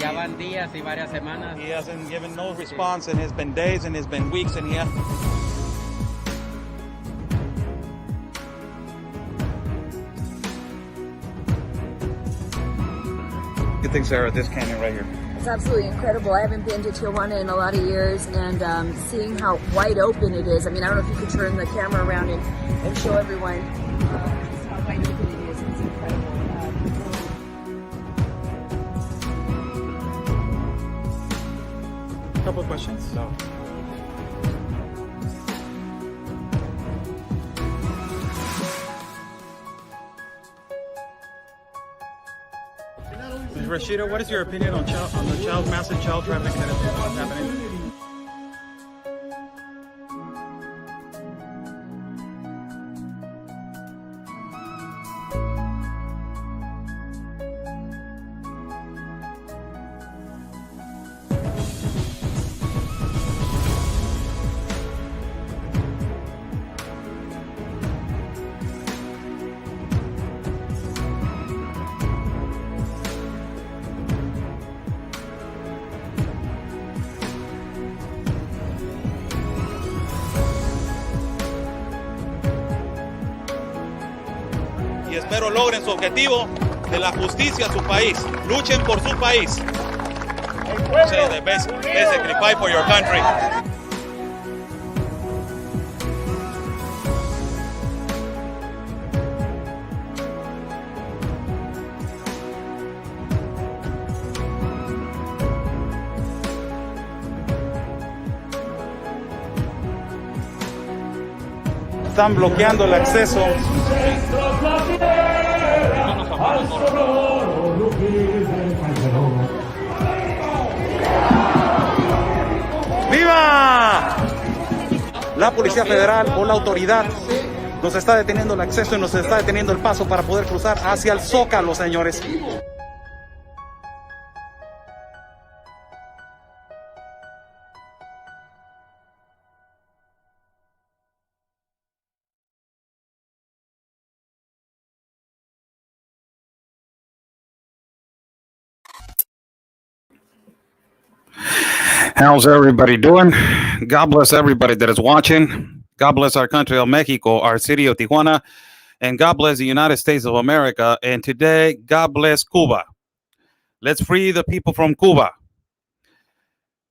Ya van días y varias semanas. He hasn't given no response, and it's been days, and it's been weeks, and Good thing, Sarah, this canyon right here. It's absolutely incredible. I haven't been to Tijuana in a lot of years, and seeing how wide open it is. I mean, I don't know if you could turn the camera around and show everyone just how wide open it is. It's incredible. A couple of questions. So. Rashida, what is your opinion on the massive child trafficking that is happening? Y espero logren su objetivo de la justicia a su país. Luchen por su país. Say the basically fight for your country. Están bloqueando el acceso. ¡Viva! La Policía Federal o la autoridad nos está deteniendo el acceso y nos está deteniendo el paso para poder cruzar hacia el Zócalo, señores. How's everybody doing? God bless everybody that is watching. God bless our country of Mexico, our city of Tijuana, and God bless the United States of America. And today, God bless Cuba. Let's free the people from Cuba.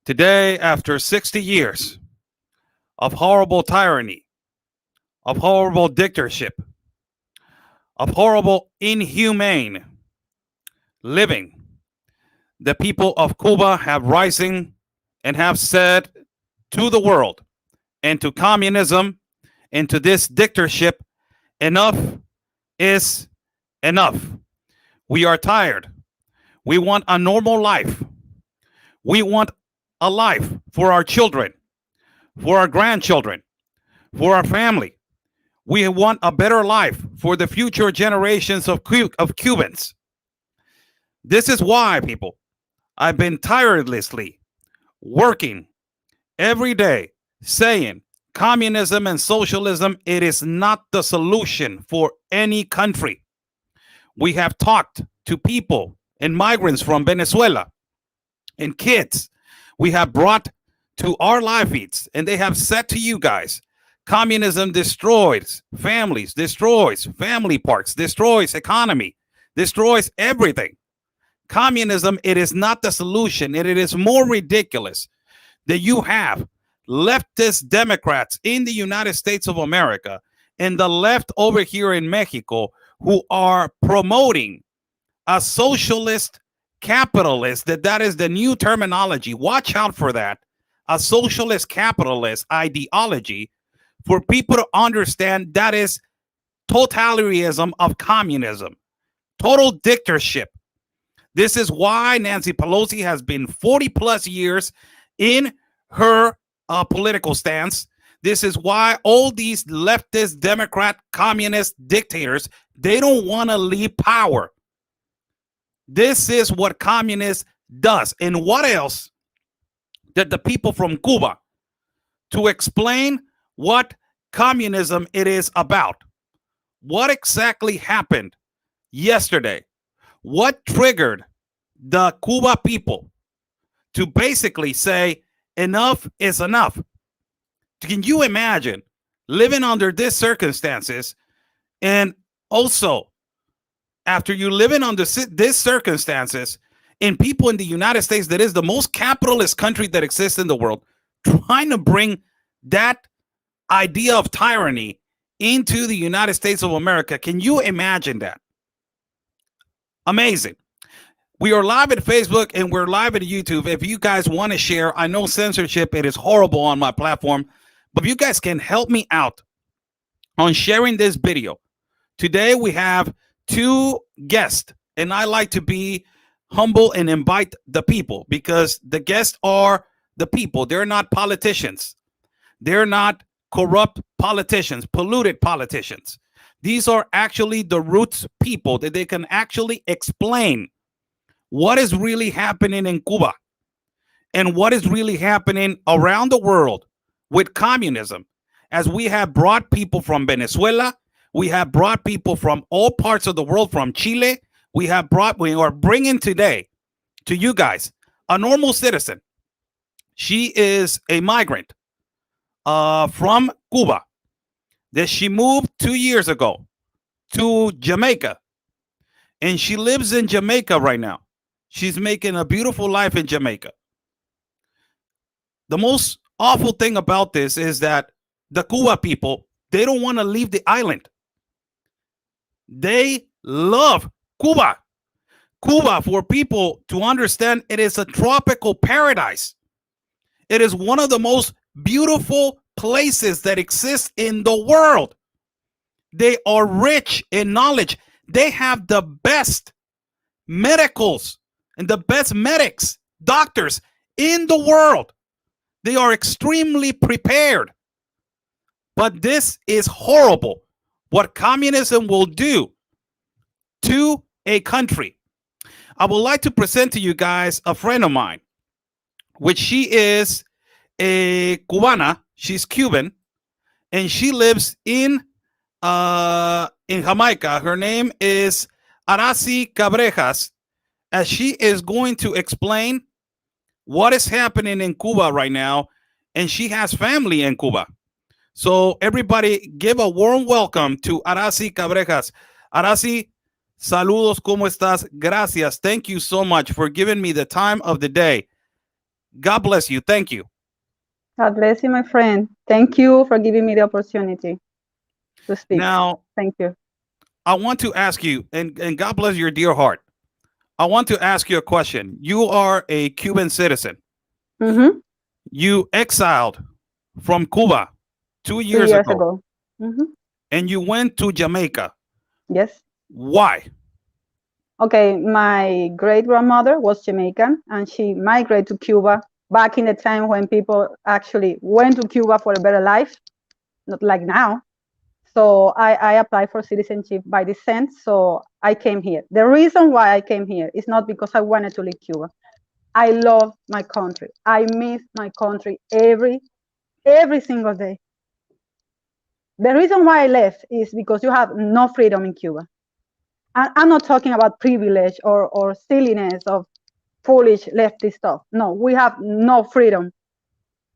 Today, after 60 years of horrible tyranny, of horrible dictatorship, of horrible inhumane living, the people of Cuba have rising and have said to the world and to communism and to this dictatorship, enough is enough. We are tired. We want a normal life. We want a life for our children, for our grandchildren, for our family. We want a better life for the future generations of Cubans. This is why, people, I've been tirelessly working every day saying communism and socialism, it is not the solution for any country. We have talked to people and migrants from Venezuela and kids we have brought to our live feeds, and they have said to you guys, communism destroys families, destroys family parks, destroys economy, destroys everything. Communism, it is not the solution, and it is more ridiculous that you have leftist Democrats in the United States of America and the left over here in Mexico who are promoting a socialist capitalist, that is the new terminology. Watch out for that. A socialist capitalist ideology, for people to understand that is totalitarianism of communism, total dictatorship. This is why Nancy Pelosi has been 40 plus years in her political stance. This is why all these leftist, Democrat, communist dictators, they don't want to leave power. This is what communist does. And what else did the people from Cuba to explain what communism it is about? What exactly happened yesterday? What triggered the Cuba people to basically say enough is enough. Can you imagine living under these circumstances? And also, after you living under these circumstances, and people in the United States, that is the most capitalist country that exists in the world, trying to bring that idea of tyranny into the United States of America. Can you imagine that? Amazing. We are live at Facebook and we're live at YouTube. If you guys want to share, I know censorship, it is horrible on my platform, but if you guys can help me out on sharing this video. Today we have two guests, and I like to be humble and invite the people because the guests are the people. They're not politicians. They're not corrupt politicians, polluted politicians. These are actually the roots people that they can actually explain what is really happening in Cuba and what is really happening around the world with communism. As we have brought people from Venezuela, we have brought people from all parts of the world, from Chile. We are bringing today to you guys a normal citizen. She is a migrant from Cuba that she moved 2 years ago to Jamaica, and she lives in Jamaica right now. She's making a beautiful life in Jamaica. The most awful thing about this is that the Cuba people, they don't want to leave the island. They love Cuba. Cuba, for people to understand, it is a tropical paradise. It is one of the most beautiful places that exist in the world. They are rich in knowledge. They have the best medicals and the best medics, doctors in the world. They are extremely prepared. But this is horrible, what communism will do to a country. I would like to present to you guys a friend of mine, which she is a Cubana. She's Cuban, and she lives in Jamaica. Her name is AOC Cabrejas, as she is going to explain what is happening in Cuba right now, and she has family in Cuba. So everybody give a warm welcome to AOC Cabrejas. AOC, saludos, ¿cómo estás? Gracias. Thank you so much for giving me the time of the day. God bless you. Thank you. God bless you, my friend. Thank you for giving me the opportunity to speak. Now, thank you. I want to ask you, and God bless your dear heart. I want to ask you a question. You are a Cuban citizen. Mm-hmm. You exiled from Cuba 2 years ago. Mm-hmm. And you went to Jamaica. Yes. Why? Okay, my great-grandmother was Jamaican, and she migrated to Cuba back in the time when people actually went to Cuba for a better life, not like now. So I applied for citizenship by descent, so I came here. The reason why I came here is not because I wanted to leave Cuba. I love my country. I miss my country every single day. The reason why I left is because you have no freedom in Cuba. And I'm not talking about privilege or silliness of foolish leftist stuff. No, we have no freedom.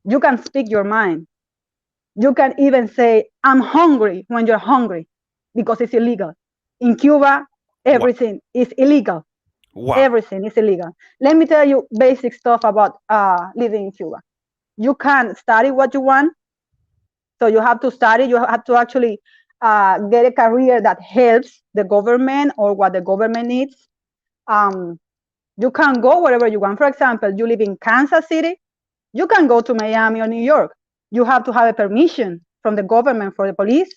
You can speak your mind. You can even say, I'm hungry when you're hungry, because it's illegal. In Cuba, everything is illegal. Wow. Everything is illegal. Let me tell you basic stuff about living in Cuba. You can't study what you want. So you have to study. You have to actually get a career that helps the government or what the government needs. You can go wherever you want. For example, you live in Kansas City, you can go to Miami or New York. You have to have a permission from the government, for the police,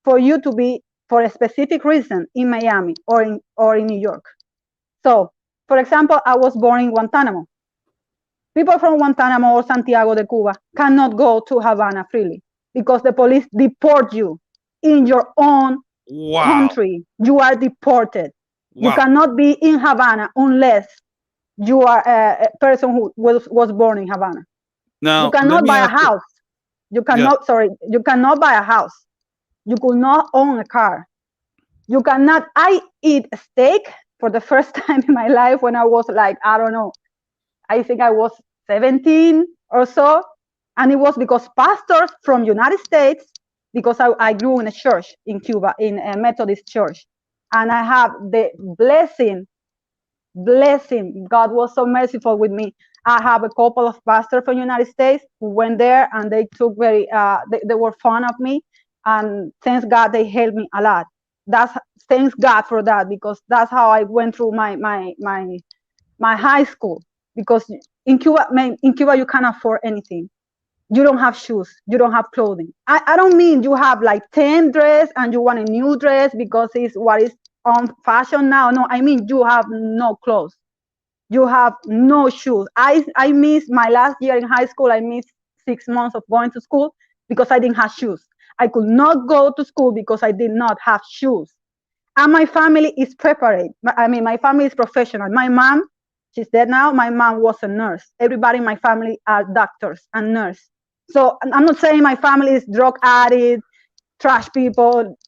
for you to be, for a specific reason, in Miami or in New York. So, for example, I was born in Guantanamo. People from Guantanamo or Santiago de Cuba cannot go to Havana freely because the police deport you in your own country. You are deported. Wow. You cannot be in Havana unless you are a person who was born in Havana. Now, you cannot buy a house. You cannot, you cannot buy a house. You could not own a car. You cannot, I eat steak for the first time in my life when I was like, I don't know, I think I was 17 or so. And it was because pastors from United States, because I grew in a church in Cuba, in a Methodist church. And I have the blessing. God was so merciful with me. I have a couple of pastors from United States who went there, and they took they were fond of me. And thanks God, they helped me a lot. Thanks God for that, because that's how I went through my high school. Because in Cuba, you can't afford anything. You don't have shoes, you don't have clothing. I don't mean you have like 10 dress and you want a new dress because it's what is on fashion now. No, I mean you have no clothes, you have no shoes. I missed my last year in high school. I missed 6 months of going to school because I didn't have shoes. I could not go to school because I did not have shoes. And my family is prepared. I mean, my family is professional. My mom, she's dead now. My mom was a nurse. Everybody in my family are doctors and nurses. So I'm not saying my family is drug addict, trash people,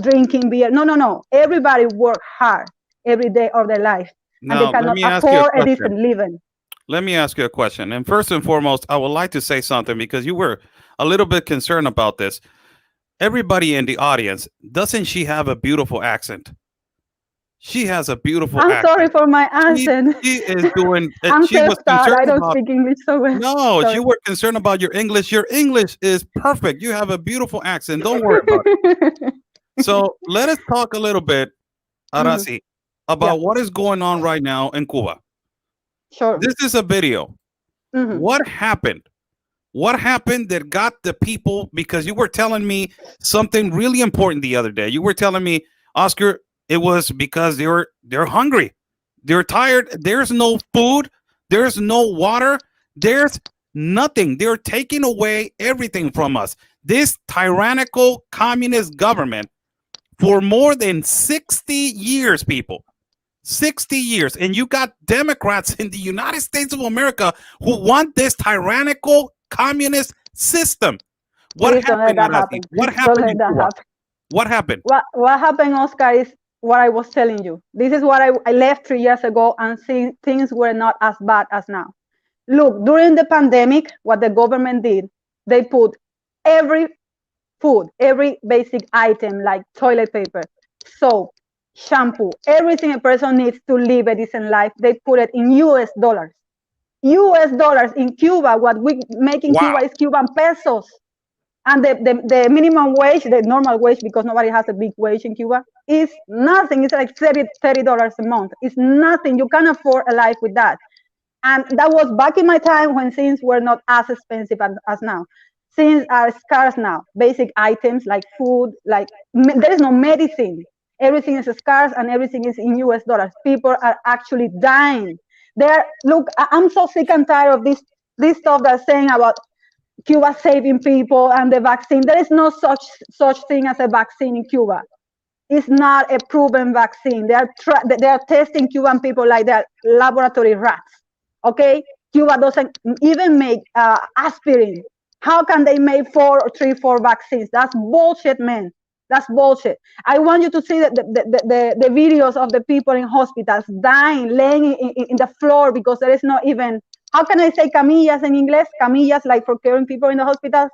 drinking beer. No. Everybody work hard every day of their life. Now, and they cannot afford a decent living. Let me ask you a question. And first and foremost, I would like to say something because you were a little bit concerned about this. Everybody in the audience, doesn't she have a beautiful accent? She has a beautiful accent. I'm sorry for my accent. She is doing. I'm self-taught. I don't speak English so well. No, sorry. You were concerned about your English. Your English is perfect. You have a beautiful accent. Don't worry about it. So let us talk a little bit, Arasi, about what is going on right now in Cuba. Sure. This is a video. What happened? What happened that got the people? Because you were telling me something really important the other day. You were telling me, Oscar, it was because they're hungry. They're tired. There's no food. There's no water. There's nothing. They're taking away everything from us. This tyrannical communist government for more than 60 years, people. 60 years. And you got Democrats in the United States of America who want this tyrannical communist system. What happened? What happened? What happened? What happened, Oscar, is what I was telling you. This is what I left 3 years ago, and things were not as bad as now. Look, during the pandemic, what the government did, they put every food, every basic item like toilet paper, soap, shampoo, everything a person needs to live a decent life, they put it in US dollars. US dollars in Cuba, what we make in Cuba is Cuban pesos. And the minimum wage, the normal wage, because nobody has a big wage in Cuba, is nothing. It's like $30 a month. It's nothing. You can't afford a life with that. And that was back in my time when things were not as expensive as now. Things are scarce now. Basic items like food, like there is no medicine. Everything is scarce and everything is in US dollars. People are actually dying. Look, I'm so sick and tired of this stuff that's saying about Cuba saving people and the vaccine. There is no such thing as a vaccine in Cuba. It's not a proven vaccine. They are testing Cuban people like they're laboratory rats. Okay, Cuba doesn't even make aspirin. How can they make 4 vaccines? That's bullshit, man. That's bullshit. I want you to see the videos of the people in hospitals dying, laying in the floor because there is not even. How can I say camillas in English? Camillas, like for caring people in the hospitals?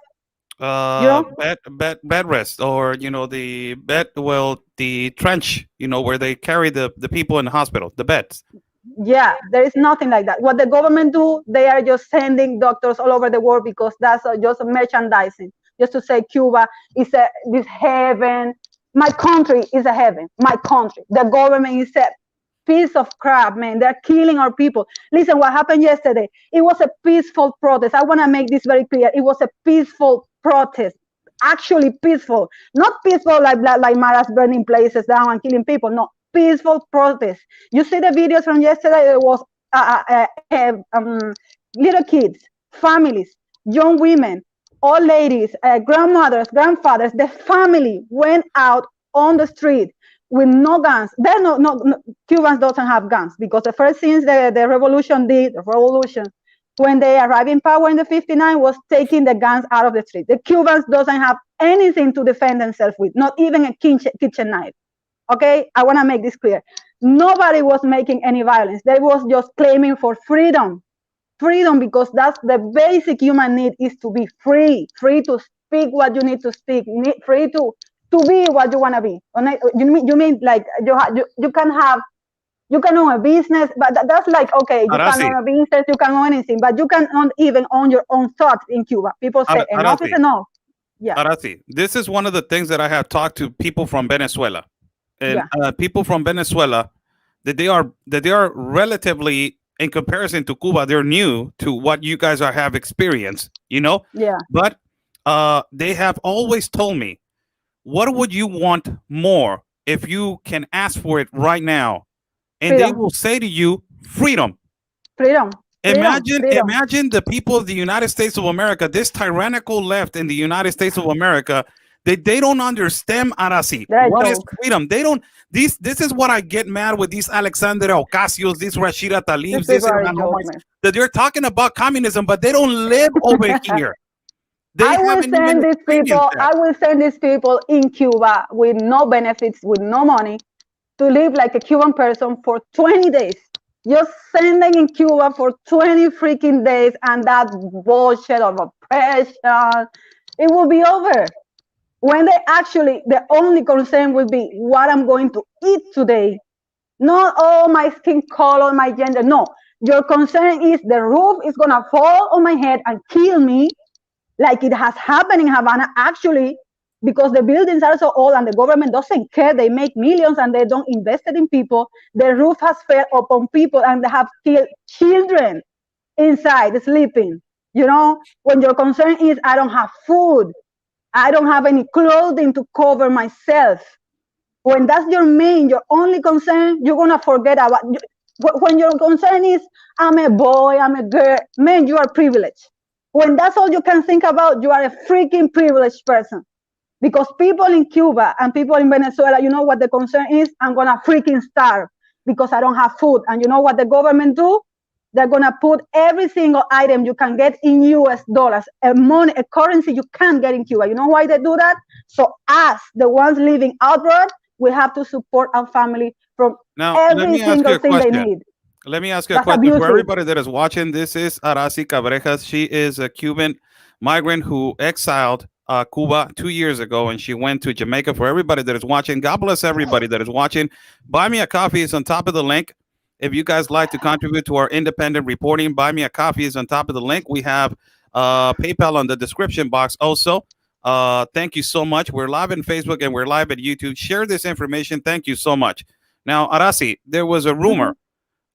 Bed rest, or the bed, the trench, where they carry the people in the hospital, the beds. Yeah, there is nothing like that. What the government do, they are just sending doctors all over the world because that's just merchandising, just to say Cuba is this heaven. My country is a heaven. My country. The government is a piece of crap, man. They're killing our people. Listen, what happened yesterday? It was a peaceful protest. I want to make this very clear. It was a peaceful protest. Actually peaceful. Not peaceful like Maras burning places down and killing people. No, peaceful protest. You see the videos from yesterday? There was little kids, families, young women, old ladies, grandmothers, grandfathers. The family went out on the street with no guns. There no Cubans doesn't have guns because the first things the revolution did, when they arrived in power in the 59 was taking the guns out of the street. The Cubans doesn't have anything to defend themselves with, not even a kitchen knife. Okay, I want to make this clear. Nobody was making any violence. They was just claiming for freedom. Freedom, because that's the basic human need, is to be free. Free to speak what you need to speak. Free to be what you want to be. You mean like you can have, you can own a business, but that's like, okay, you can own a business, you can own anything, but you cannot even own your own thoughts in Cuba. People say enough is enough. Yeah. Arasi, this is one of the things that I have talked to people from Venezuela, and people from Venezuela, that they are relatively, in comparison to Cuba, they're new to what you guys have experienced, you know? Yeah. But they have always told me, what would you want more if you can ask for it right now? And freedom. They will say to you, freedom. Freedom. Imagine the people of the United States of America, this tyrannical left in the United States of America, they don't understand, Arasi. What is freedom? They don't. This is what I get mad with these Alexander Ocasios, these Rashida Tlaibs, that they're talking about communism, but they don't live over here. I will send these people in Cuba with no benefits, with no money, to live like a Cuban person for 20 days. Just send them in Cuba for 20 freaking days, and that bullshit of oppression, it will be over. When they actually, the only concern will be what I'm going to eat today. Not, oh, my skin color, my gender. No, your concern is the roof is going to fall on my head and kill me, like it has happened in Havana, actually, because the buildings are so old and the government doesn't care. They make millions and they don't invest it in people. The roof has fell upon people and they have killed children inside sleeping. You know, when your concern is, I don't have food, I don't have any clothing to cover myself. When that's your only concern, you're going to forget about, when your concern is, I'm a boy, I'm a girl, man, you are privileged. When that's all you can think about, you are a freaking privileged person. Because people in Cuba and people in Venezuela, you know what the concern is? I'm going to freaking starve because I don't have food. And you know what the government do? They're going to put every single item you can get in US dollars, a currency you can't get in Cuba. You know why they do that? So us, the ones living abroad, we have to support our family from every single thing they need. Let me ask you a question. For everybody that is watching, this is Arasi Cabrejas. She is a Cuban migrant who exiled Cuba 2 years ago, and she went to Jamaica. For everybody that is watching, God bless everybody that is watching. Buy Me a Coffee is on top of the link. If you guys like to contribute to our independent reporting, Buy Me a Coffee is on top of the link. We have PayPal on the description box also. Thank you so much. We're live on Facebook and we're live at YouTube. Share this information. Thank you so much. Now, Arasi, there was a rumor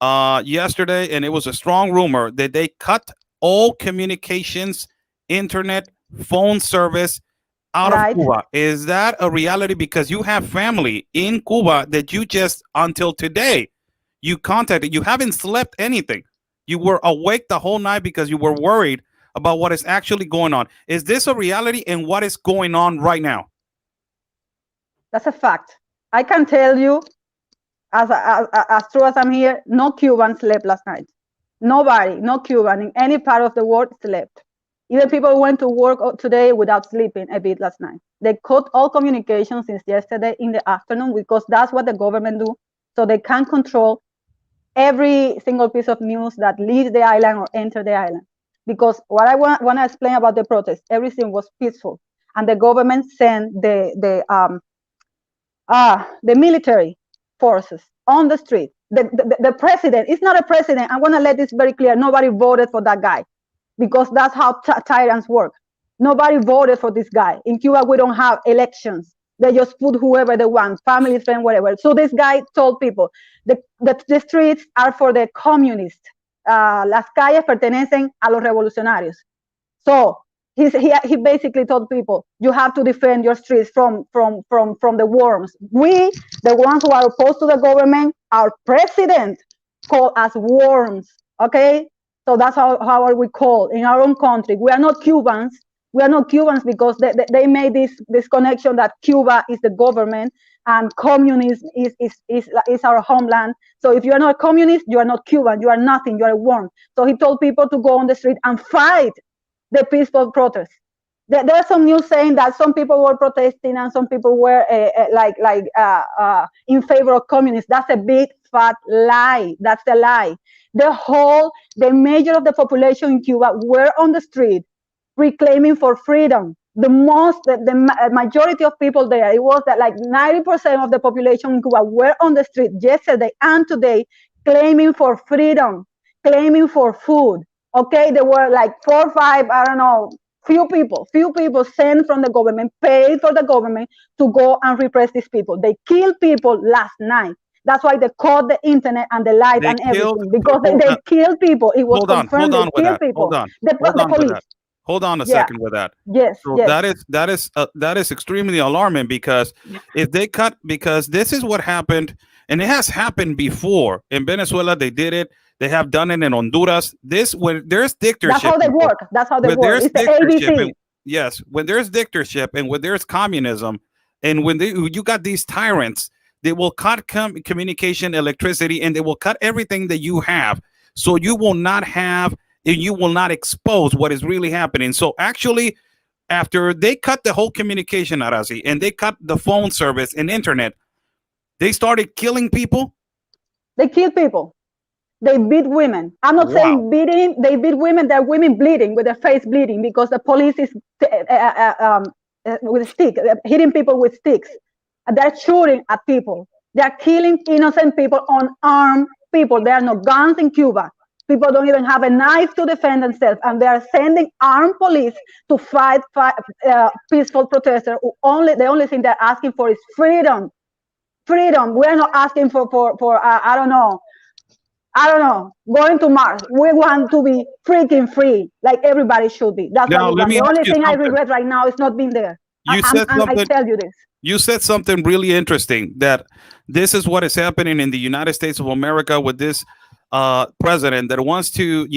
yesterday, and it was a strong rumor that they cut all communications, internet, phone service out of Cuba. Is that a reality? Because you have family in Cuba that you just, until today, you contacted. You haven't slept anything. You were awake the whole night because you were worried about what is actually going on. Is this a reality, and what is going on right now? That's a fact. I can tell you, as true as I'm here, no Cuban slept last night. Nobody, no Cuban in any part of the world slept. Even people went to work today without sleeping a bit last night. They cut all communication since yesterday in the afternoon, because that's what the government do. So they can control every single piece of news that leaves the island or enter the island. Because what I want to explain about the protest, everything was peaceful, and the government sent the military forces on the street. The president is not a president. I want to let this very clear. Nobody voted for that guy, because that's how tyrants work. Nobody voted for this guy. In Cuba, we don't have elections. They just put whoever they want, family, friend, whatever. So this guy told people, the streets are for the communists. Las calles pertenecen a los revolucionarios. So he basically told people, you have to defend your streets from the worms. We, the ones who are opposed to the government, our president called us worms. Okay, so that's how are we called in our own country. We are not Cubans. We are not Cubans because they made this connection that Cuba is the government and communism is our homeland. So if you are not a communist, you are not Cuban. You are nothing. You are a worm. So he told people to go on the street and fight the peaceful protest. There's some news saying that some people were protesting and some people were in favor of communists. That's a big fat lie. That's the lie. The major of the population in Cuba were on the street reclaiming for freedom. The majority of people there, it was that like 90% of the population in Cuba were on the street yesterday and today claiming for freedom, claiming for food. Okay, there were like 4 or 5, I don't know, few people sent from the government, paid for the government to go and repress these people. They killed people last night. That's why they caught the internet and the light and everything, because they killed people. It was confirmed they killed people. The police. Hold on a second with that. Yes, so yes. that is extremely alarming, because if they cut, because this is what happened, and it has happened before in Venezuela. They did it. They have done it in Honduras. When there's dictatorship, that's how they work. That's how they work. It's the ABC. Yes, when there's dictatorship and when there's communism, and when you got these tyrants, they will cut communication, electricity, and they will cut everything that you have, so you will not have. And you will not expose what is really happening. So actually, after they cut the whole communication, Arazi, and they cut the phone service and internet, they started killing people. They kill people. They beat women. I'm not saying beating. They beat women. There are women bleeding, with their face bleeding, because the police is with a stick, hitting people with sticks. They're shooting at people. They're killing innocent people, unarmed people. There are no guns in Cuba. People don't even have a knife to defend themselves, and they are sending armed police to fight peaceful protesters. The only thing they're asking for is freedom. Freedom. We're not asking for I don't know, going to Mars. We want to be freaking free, like everybody should be. That's what we want. The only thing I regret right now is not being there. I tell you this. You said something really interesting, that this is what is happening in the United States of America with this president that wants to,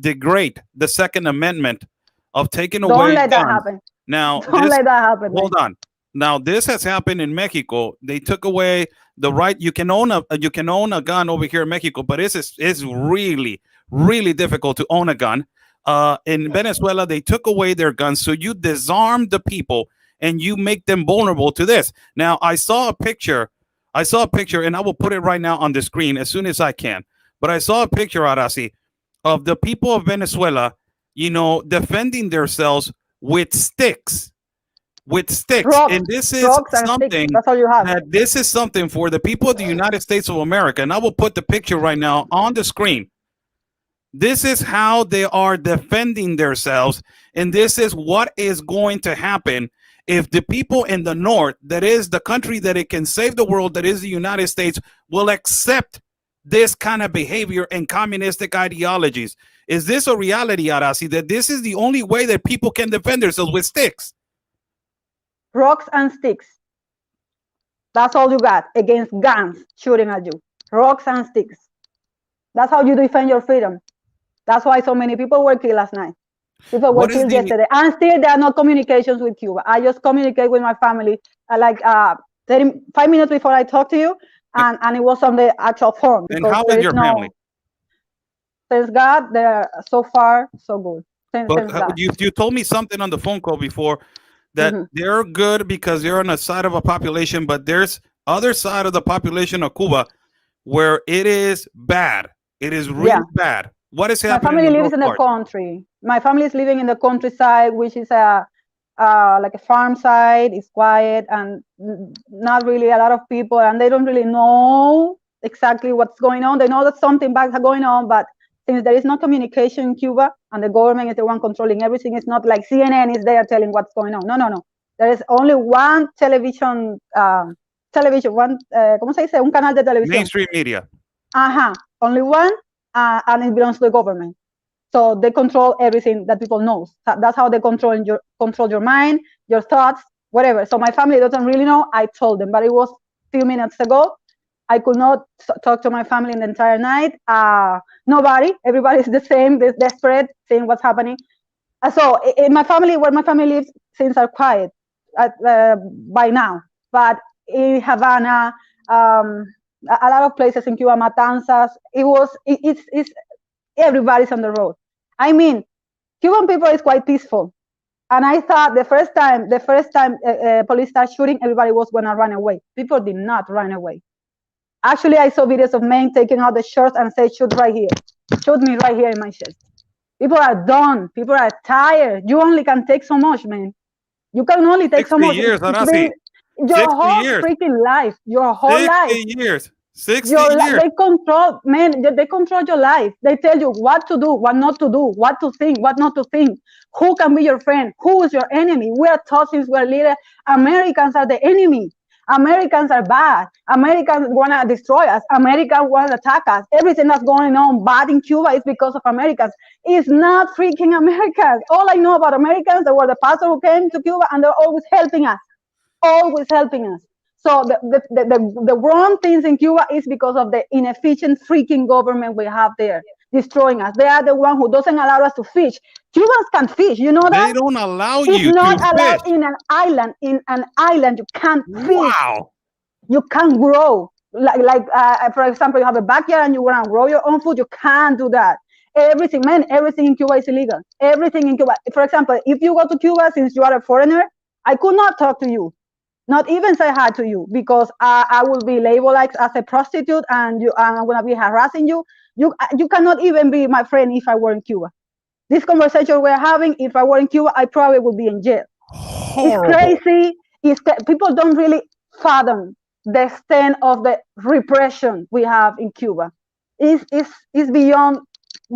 degrade the Second Amendment of taking away. Don't let that happen. Now, don't let that happen. Hold on. Now, this has happened in Mexico. They took away the right. You can own a gun over here in Mexico, but it's really, really difficult to own a gun. In Venezuela, they took away their guns, so you disarm the people and you make them vulnerable to this. Now, I saw a picture, and I will put it right now on the screen as soon as I can. But I saw a picture, Arasi, of the people of Venezuela, defending themselves with sticks. Rocks, and this is something. That's all you have. This is something for the people of the United States of America. And I will put the picture right now on the screen. This is how they are defending themselves. And this is what is going to happen if the people in the North, that is the country that it can save the world, that is the United States, will accept this kind of behavior and communistic ideologies. Is this a reality, Arasi, that this is the only way that people can defend themselves, with sticks? Rocks and sticks. That's all you got against guns shooting at you. Rocks and sticks. That's how you defend your freedom. That's why so many people were killed last night. People were killed yesterday. And still there are no communications with Cuba. I just communicate with my family 35 minutes before I talk to you. And it was on the actual phone. And how is your family? Thanks God, they're so far so good. Thanks God. You told me something on the phone call before, that they're good because they're on a side of a population, but there's other side of the population of Cuba where it is bad. It is really bad. What is happening? My family lives in the country. My family is living in the countryside, which is like a farm side. It's quiet and not really a lot of people, and they don't really know exactly what's going on. They know that something bad is going on, but since there is no communication in Cuba and the government is the one controlling everything, it's not like CNN is there telling what's going on. No. There is only one television, ¿cómo se dice? Un canal de televisión. Mainstream media. Only one, and it belongs to the government. So they control everything that people know. That's how they control your mind, your thoughts, whatever. So my family doesn't really know. I told them, but it was a few minutes ago. I could not talk to my family in the entire night. Nobody, everybody's the same, they're desperate, seeing what's happening. So in my family, where my family lives, things are quiet by now. But in Havana, a lot of places in Cuba, Matanzas, it's everybody's on the road. I mean, Cuban people is quite peaceful. And I thought the first time police started shooting, everybody was going to run away. People did not run away. Actually, I saw videos of men taking out the shirts and say, shoot right here. Shoot me right here in my chest. People are done. People are tired. You only can take so much, man. You can only take so much. Years, your whole freaking life. Your whole life. 60 years. 60 years. They control, man, they control your life. They tell you what to do, what not to do, what to think, what not to think, who can be your friend, who is your enemy. We are taught since we're little, Americans are the enemy. Americans are bad. Americans want to destroy us. Americans want to attack us. Everything that's going on bad in Cuba is because of Americans. It's not freaking Americans. All I know about Americans, they were the pastor who came to Cuba and they're always helping us. Always helping us. So the wrong things in Cuba is because of the inefficient freaking government we have there, destroying us. They are the one who doesn't allow us to fish. Cubans can fish, you know that? They don't allow it's you not to allowed fish. in an island. In an island, you can't fish. Wow. You can't grow. For example, you have a backyard and you want to grow your own food. You can't do that. Everything, man, everything in Cuba is illegal. Everything in Cuba. For example, if you go to Cuba, since you are a foreigner, I could not talk to you. Not even say hi to you, because I will be labeled like as a prostitute, and I'm gonna be harassing you. You cannot even be my friend if I were in Cuba. This conversation we're having, if I were in Cuba, I probably would be in jail. Horrible. It's crazy. People don't really fathom the extent of the repression we have in Cuba. It's beyond.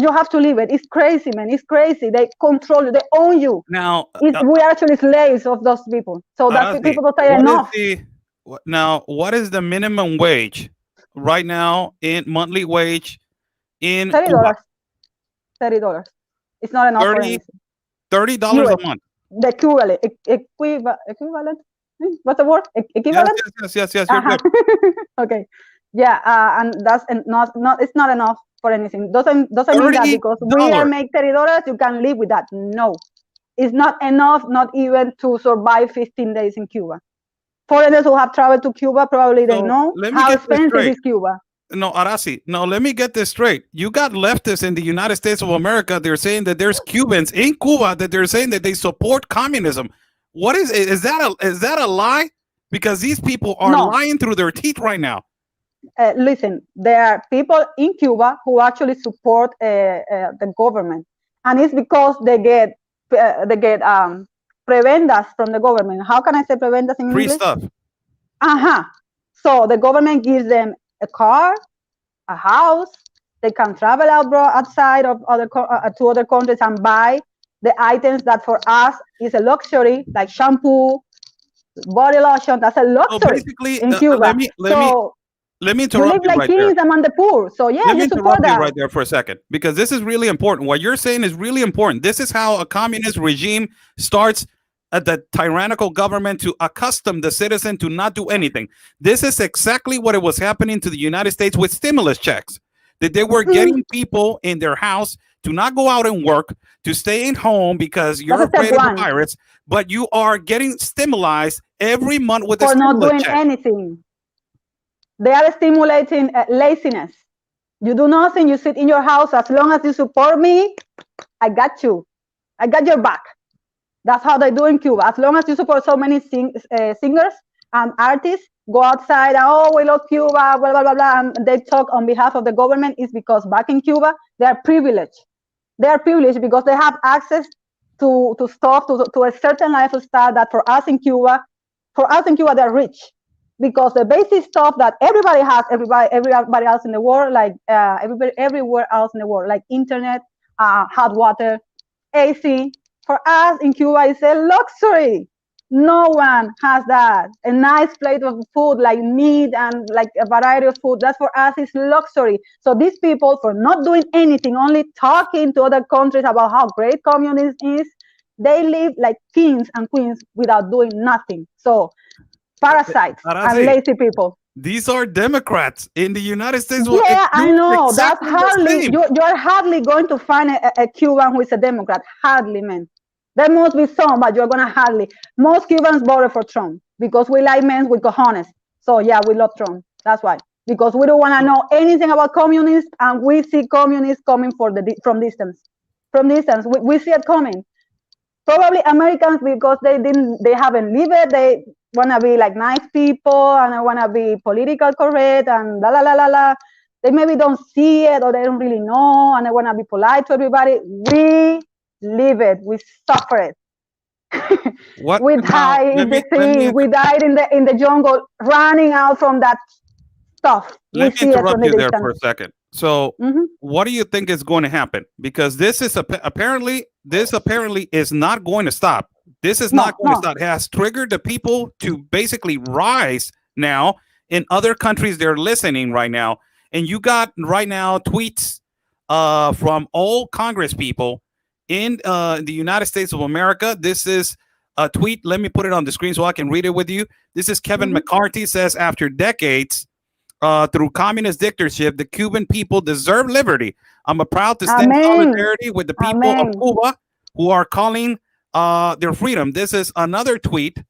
You have to leave it. It's crazy, man. It's crazy. They control you. They own you. Now, we are actually slaves of those people. So that people don't say enough. Now, what is the minimum wage right now in monthly wage in $30. Cuba? $30. It's not enough for anything. $30 a month. The equivalent. What's the word? Equivalent? Yes. You're good. Okay. Yeah, and that's not. It's not enough for anything. Doesn't mean that because we make $30, you can live with that. No, it's not enough. Not even to survive 15 days in Cuba. Foreigners who have traveled to Cuba probably they know how expensive is Cuba. No, Arasi. No, let me get this straight. You got leftists in the United States of America. They're saying that there's Cubans in Cuba that they're saying that they support communism. What is that a lie? Because these people are lying through their teeth right now. Listen, there are people in Cuba who actually support the government, and it's because they get prebendas from the government. How can I say prebendas in English? Free stuff. So the government gives them a car, a house. They can travel outside of to other countries and buy the items that for us is a luxury, like shampoo, body lotion. That's a luxury in Cuba. Let me interrupt you right there. Among the poor. So yeah, let me interrupt you right there for a second, because this is really important. What you're saying is really important. This is how a communist regime starts the tyrannical government to accustom the citizen to not do anything. This is exactly what it was happening to the United States with stimulus checks, that they were getting people in their house to not go out and work, to stay at home because you're afraid of the virus, but you are getting stimulized every month with a stimulus not doing check. Anything. They are stimulating laziness. You do nothing. You sit in your house. As long as you support me, I got you. I got your back. That's how they do in Cuba. As long as you support so many singers and artists, go outside, we love Cuba, blah, blah, blah, blah, and they talk on behalf of the government, is because back in Cuba, they are privileged. They are privileged because they have access to stuff, to a certain lifestyle that for us in Cuba, they're rich. Because the basic stuff that everybody has, everybody else in the world, like everywhere else in the world, like internet, hot water, AC, for us in Cuba, it's a luxury. No one has that. A nice plate of food, like meat and like a variety of food, that for us is luxury. So these people, for not doing anything, only talking to other countries about how great communism is, they live like kings and queens without doing nothing. So parasites and lazy people. These are Democrats in the United States. Yeah, I know. That's hardly, you're hardly going to find a Cuban who is a Democrat. Hardly, man. There must be some, but you're going to hardly. Most Cubans voted for Trump because we like men with cojones. So yeah, we love Trump. That's why. Because we don't want to know anything about communists, and we see communists coming from distance. From distance, we see it coming. probably Americans, because they haven't lived it. They want to be like nice people and they want to be political correct and la la la la la. They maybe don't see it or they don't really know and they want to be polite to everybody. We live it. We suffer it. What We now? died in the sea. We died in the jungle, running out from that stuff. Let me interrupt you there for a second. So, Mhm. what do you think is going to happen? Because this is apparently is not going to stop. This is not going to stop. It has triggered the people to basically rise now in other countries. They're listening right now, and you got right now tweets from all Congress people in the United States of America. This is a tweet. Let me put it on the screen so I can read it with you. This is Kevin McCarthy says, after decades through communist dictatorship, the Cuban people deserve liberty. I'm proud to stand in solidarity with the people of Cuba who are calling their freedom. This is another tweet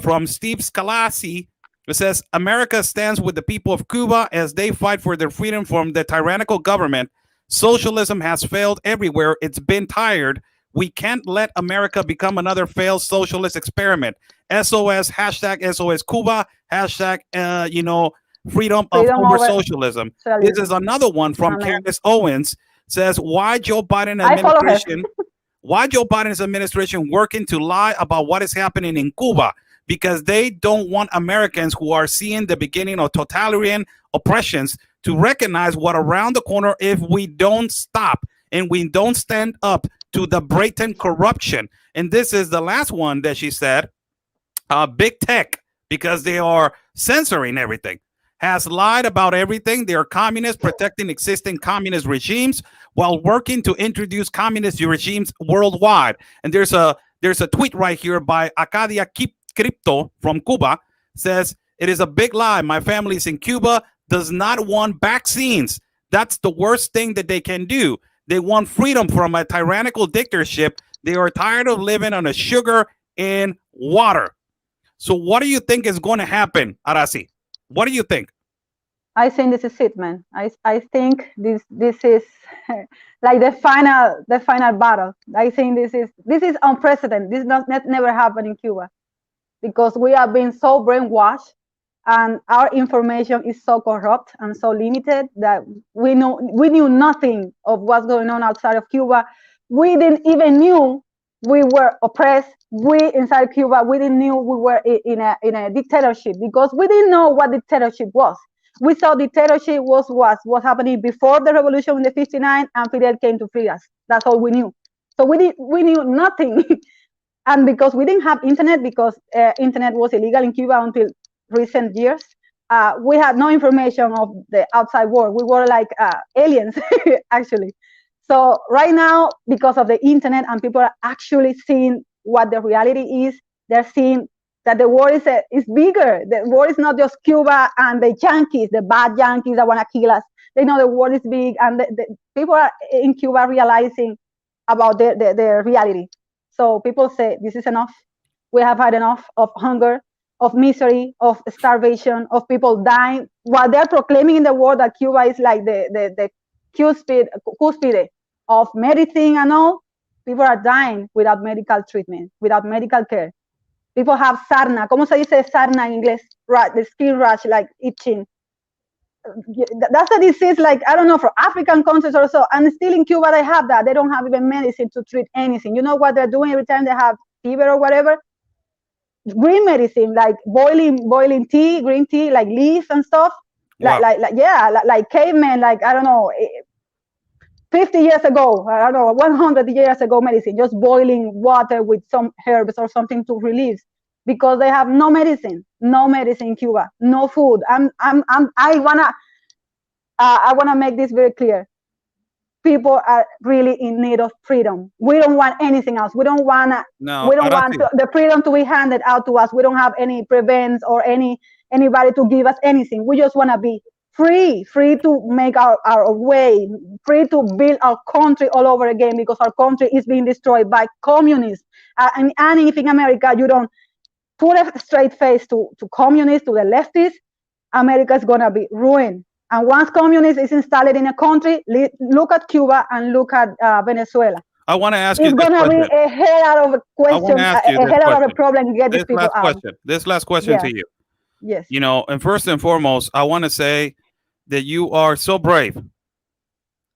from Steve Scalasi. It says, America stands with the people of Cuba as they fight for their freedom from the tyrannical government. Socialism has failed everywhere. It's been tired. We can't let America become another failed socialist experiment. SOS, hashtag SOS Cuba, hashtag, freedom over socialism. This is another one from Candace Owens. Says, why Joe Biden administration working to lie about what is happening in Cuba? Because they don't want Americans who are seeing the beginning of totalitarian oppressions to recognize what around the corner if we don't stop and we don't stand up to the blatant corruption. And this is the last one that she said, big tech, because they are censoring everything, has lied about everything. They are communists protecting existing communist regimes while working to introduce communist regimes worldwide. And there's a tweet right here by Acadia Crypto from Cuba. Says, it is a big lie. My family is in Cuba, does not want vaccines. That's the worst thing that they can do. They want freedom from a tyrannical dictatorship. They are tired of living on a sugar and water. So what do you think is going to happen, Arasi? What do you think? I think this is it, man. I think this is like the final battle. I think this is unprecedented. This never happened in Cuba, because we are being so brainwashed and our information is so corrupt and so limited that we knew nothing of what's going on outside of Cuba. We didn't even knew we were oppressed. We inside Cuba, we didn't knew we were in a dictatorship, because we didn't know what dictatorship was. We saw dictatorship was happening before the revolution in the 59 and Fidel came to free us. That's all we knew. So we knew nothing. And because we didn't have internet, because internet was illegal in Cuba until recent years, we had no information of the outside world. We were like aliens, actually. So right now, because of the internet and people are actually seeing what the reality is, they're seeing that the war is bigger. The war is not just Cuba and the Yankees, the bad Yankees that want to kill us. They know the war is big, and the people are in Cuba realizing about their reality. So people say, this is enough. We have had enough of hunger, of misery, of starvation, of people dying. While they're proclaiming in the world that Cuba is like the cuspide of medicine and all, people are dying without medical treatment, without medical care. People have sarna. ¿Cómo se dice sarna en inglés? The skin rash, like itching. That's a disease, like, I don't know, for African countries or so. And still in Cuba, they have that. They don't have even medicine to treat anything. You know what they're doing every time they have fever or whatever? Green medicine, like boiling tea, green tea, like leaves and stuff. Wow. Like cavemen, like, I don't know, 50 years ago, I don't know, 100 years ago medicine, just boiling water with some herbs or something to relieve, because they have no medicine in Cuba, no food. I wanna make this very clear. People are really in need of freedom. We don't want anything else. We don't want the freedom to be handed out to us. We don't have any prevents or anybody to give us anything. We just want to be free to make our way, free to build our country all over again, because our country is being destroyed by communists. And if in America you don't put a straight face to communists, to the leftists, America is going to be ruined. And once communism is installed in a country, look at Cuba and look at Venezuela. I want to ask you It's this gonna be question. a hell out of a question, a ask you this hell out of a question. problem to get these people out. This last question Yes. to you. Yes. You know, and first and foremost, I want to say that you are so brave.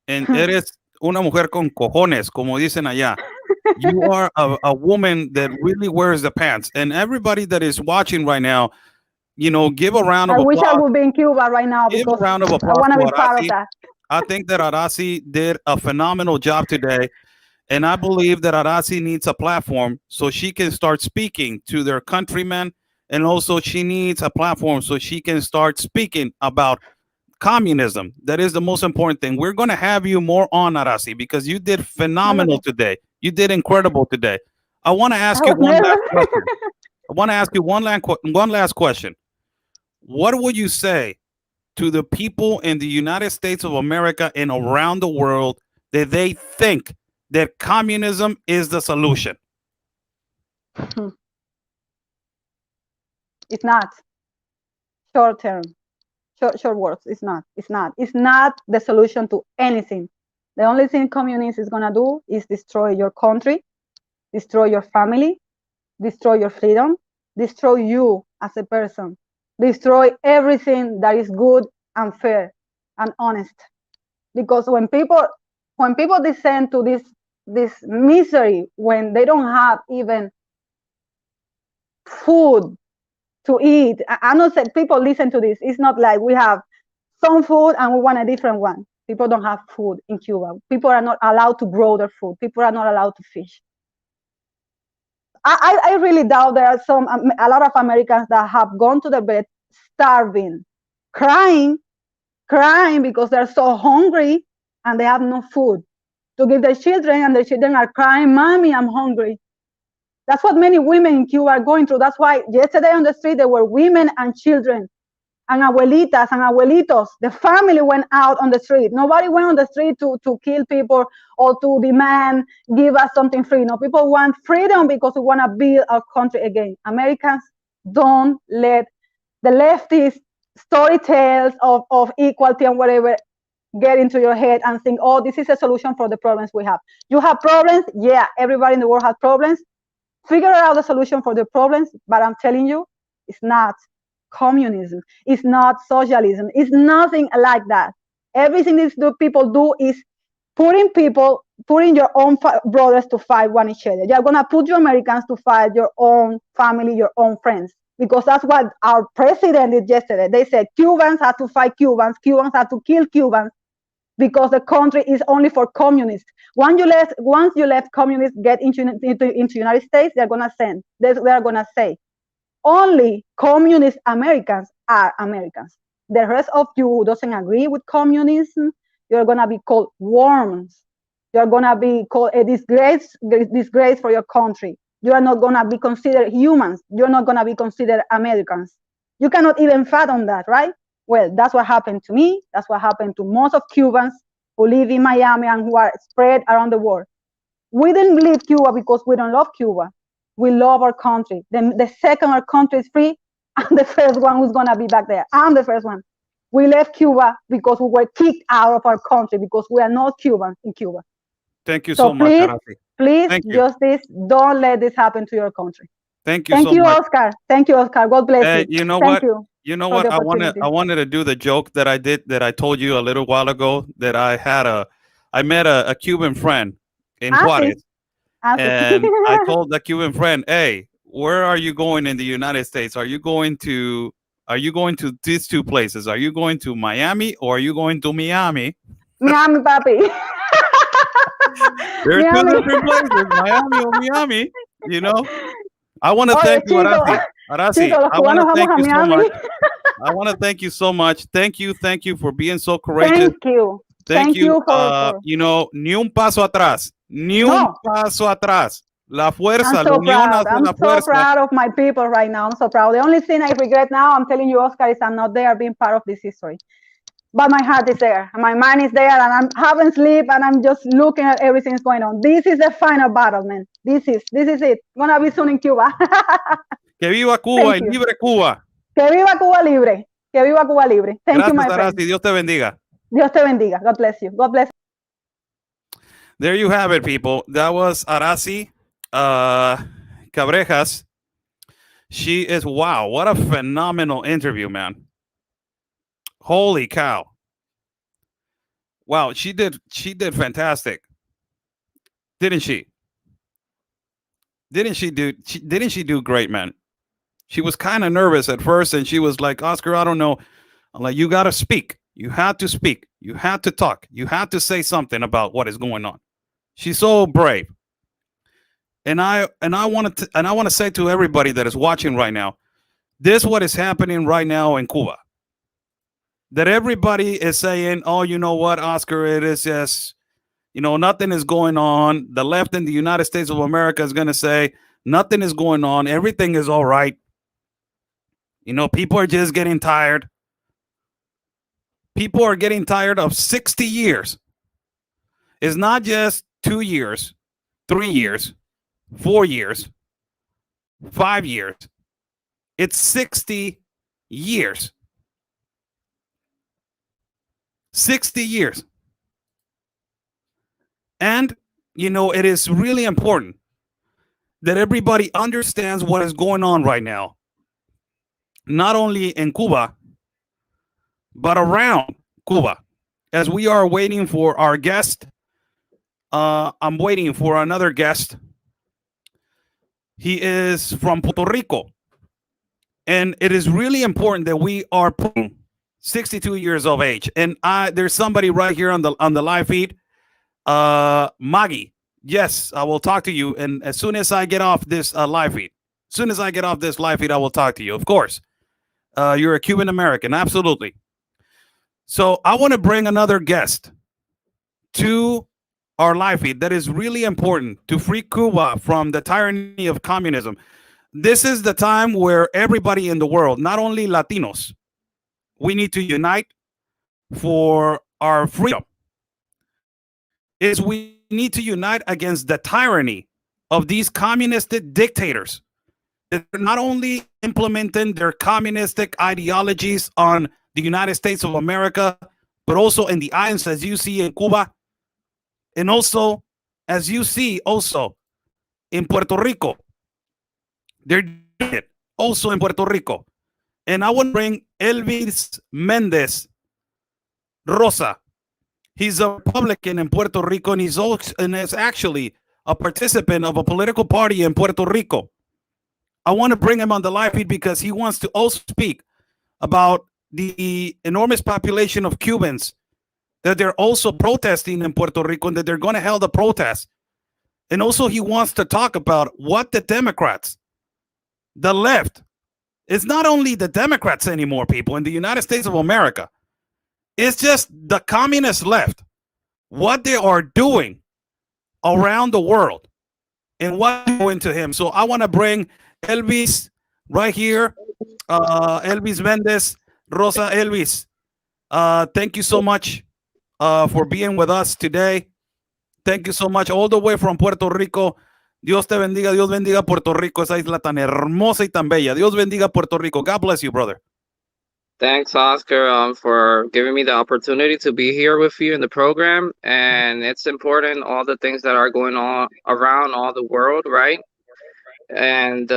And eres una mujer con cojones, como dicen allá. You are a woman that really wears the pants. And everybody that is watching right now, you know, give a round of I applause. wish I would be in Cuba right now Give because a round of I applause want to to be part of Arasi. that. I think that Arasi did a phenomenal job today. And I believe that Arasi needs a platform so she can start speaking to their countrymen. And also she needs a platform so she can start speaking about communism. That is the most important thing. We're going to have you more on, Arasi, because you did phenomenal today. You did incredible today. I want to ask you one last question. I want to ask you one last question. What would you say to the people in the United States of America and around the world that they think that communism is the solution? It's not. Short term. Short words. It's not. It's not. It's not the solution to anything. The only thing communism is gonna do is destroy your country, destroy your family, destroy your freedom, destroy you as a person, destroy everything that is good and fair and honest. Because when people descend to this misery, when they don't have even food to eat, I'm not saying people listen to this. It's not like we have some food and we want a different one. People don't have food in Cuba. People are not allowed to grow their food. People are not allowed to fish. I really doubt there are a lot of Americans that have gone to the bed starving, crying because they're so hungry and they have no food to give their children, and their children are crying, "Mommy, I'm hungry." That's what many women in Cuba are going through. That's why yesterday on the street there were women and children and abuelitas and abuelitos. The family went out on the street. Nobody went on the street to kill people or to demand, give us something free. No, people want freedom because we want to build our country again. Americans don't let the leftist story tales of equality and whatever get into your head and think, oh, this is a solution for the problems we have. You have problems? Yeah, everybody in the world has problems. Figure out the solution for the problems, but I'm telling you, it's not communism. It's not socialism. It's nothing like that. Everything these people do is putting your own brothers to fight one each other. You're going to put your Americans to fight your own family, your own friends, because that's what our president did yesterday. They said Cubans have to fight Cubans. Cubans have to kill Cubans because the country is only for communists. Once you let communists get into United States, they're gonna say only communist Americans are Americans. The rest of you who doesn't agree with communism, you're gonna be called worms. You're gonna be called a disgrace for your country. You are not gonna be considered humans. You're not gonna be considered Americans. You cannot even fathom that, right? Well, that's what happened to me. That's what happened to most of Cubans who live in Miami and who are spread around the world. We didn't leave Cuba because we don't love Cuba. We love our country. Then the second our country is free, I'm the first one who's gonna be back there. I'm the first one. We left Cuba because we were kicked out of our country because we are not Cubans in Cuba. Thank you so much, Arasi. Please, Justice, don't let this happen to your country. Thank you so much. Oscar. Thank you, Oscar. God bless you. You know what? You know what? I wanted to do the joke that I did, that I told you a little while ago, that I met a Cuban friend in Juarez. And I told the Cuban friend, hey, where are you going in the United States? Are you going to these two places? Are you going to Miami or are you going to Miami? Miami, papi. There are two different places, Miami or Miami, you know. I want to thank you, Arasi. I want to thank you so much. I want to thank you so much. Thank you for being so courageous. Thank you. You know, ni un paso atrás. Ni un paso atrás. La fuerza, la unión hace la fuerza. I'm so proud of my people right now. I'm so proud. The only thing I regret now, I'm telling you, Oscar, is I'm not there being part of this history. But my heart is there, and my mind is there, and I haven't slept, and I'm just looking at everything that's going on. This is the final battle, man. This is it. Gonna be soon in Cuba. Que viva Cuba y libre Cuba. Que viva Cuba libre. Que viva Cuba libre. Thank you, my friend. Dios te bendiga. Dios te bendiga. God bless you. God bless. There you have it, people. That was Arasi Cabrejas. She is, wow, what a phenomenal interview, man. Holy cow. Wow, she did fantastic. Didn't she? Didn't she do great, man? She was kind of nervous at first, and she was like, Oscar, I don't know. I'm like, you got to speak. You had to speak. You had to talk. You had to say something about what is going on. She's so brave. And I want to say to everybody that is watching right now, this what is happening right now in Cuba. That everybody is saying, oh, you know what, Oscar, it is just, nothing is going on. The left in the United States of America is going to say nothing is going on. Everything is all right. People are just getting tired. People are getting tired of 60 years. It's not just 2 years, 3 years, 4 years, 5 years. It's 60 years. 60 years. And, it is really important that everybody understands what is going on right now. Not only in Cuba, but around Cuba. As we are waiting for our guest, I'm waiting for another guest. He is from Puerto Rico. And it is really important that we are 62 years of age. And there's somebody right here on the live feed. Maggie, yes, I will talk to you. And as soon as I get off this live feed, I will talk to you. Of course, you're a Cuban American. Absolutely. So I want to bring another guest to our live feed that is really important to free Cuba from the tyranny of communism. This is the time where everybody in the world, not only Latinos, we need to unite for our freedom. We need to unite against the tyranny of these communistic dictators that are not only implementing their communistic ideologies on the United States of America, but also in the islands, as you see in Cuba, and also as you see also in Puerto Rico. They're doing it also in Puerto Rico. And I want to bring Elvis Mendez Rosa. He's a Republican in Puerto Rico, and is actually a participant of a political party in Puerto Rico. I want to bring him on the live feed because he wants to also speak about the enormous population of Cubans that they're also protesting in Puerto Rico, and that they're going to hold a protest. And also he wants to talk about what the Democrats, the left, it's not only the Democrats anymore, people, in the United States of America. It's just the communist left, what they are doing around the world and what they're doing to him. So I want to bring Elvis right here, Elvis Mendez Rosa. Elvis, thank you so much for being with us today. Thank you so much, all the way from Puerto Rico. Dios te bendiga, Dios bendiga Puerto Rico, esa isla tan hermosa y tan bella. Dios bendiga Puerto Rico. God bless you, brother. Thanks, Oscar, for giving me the opportunity to be here with you in the program. And it's important, all the things that are going on around all the world, right? And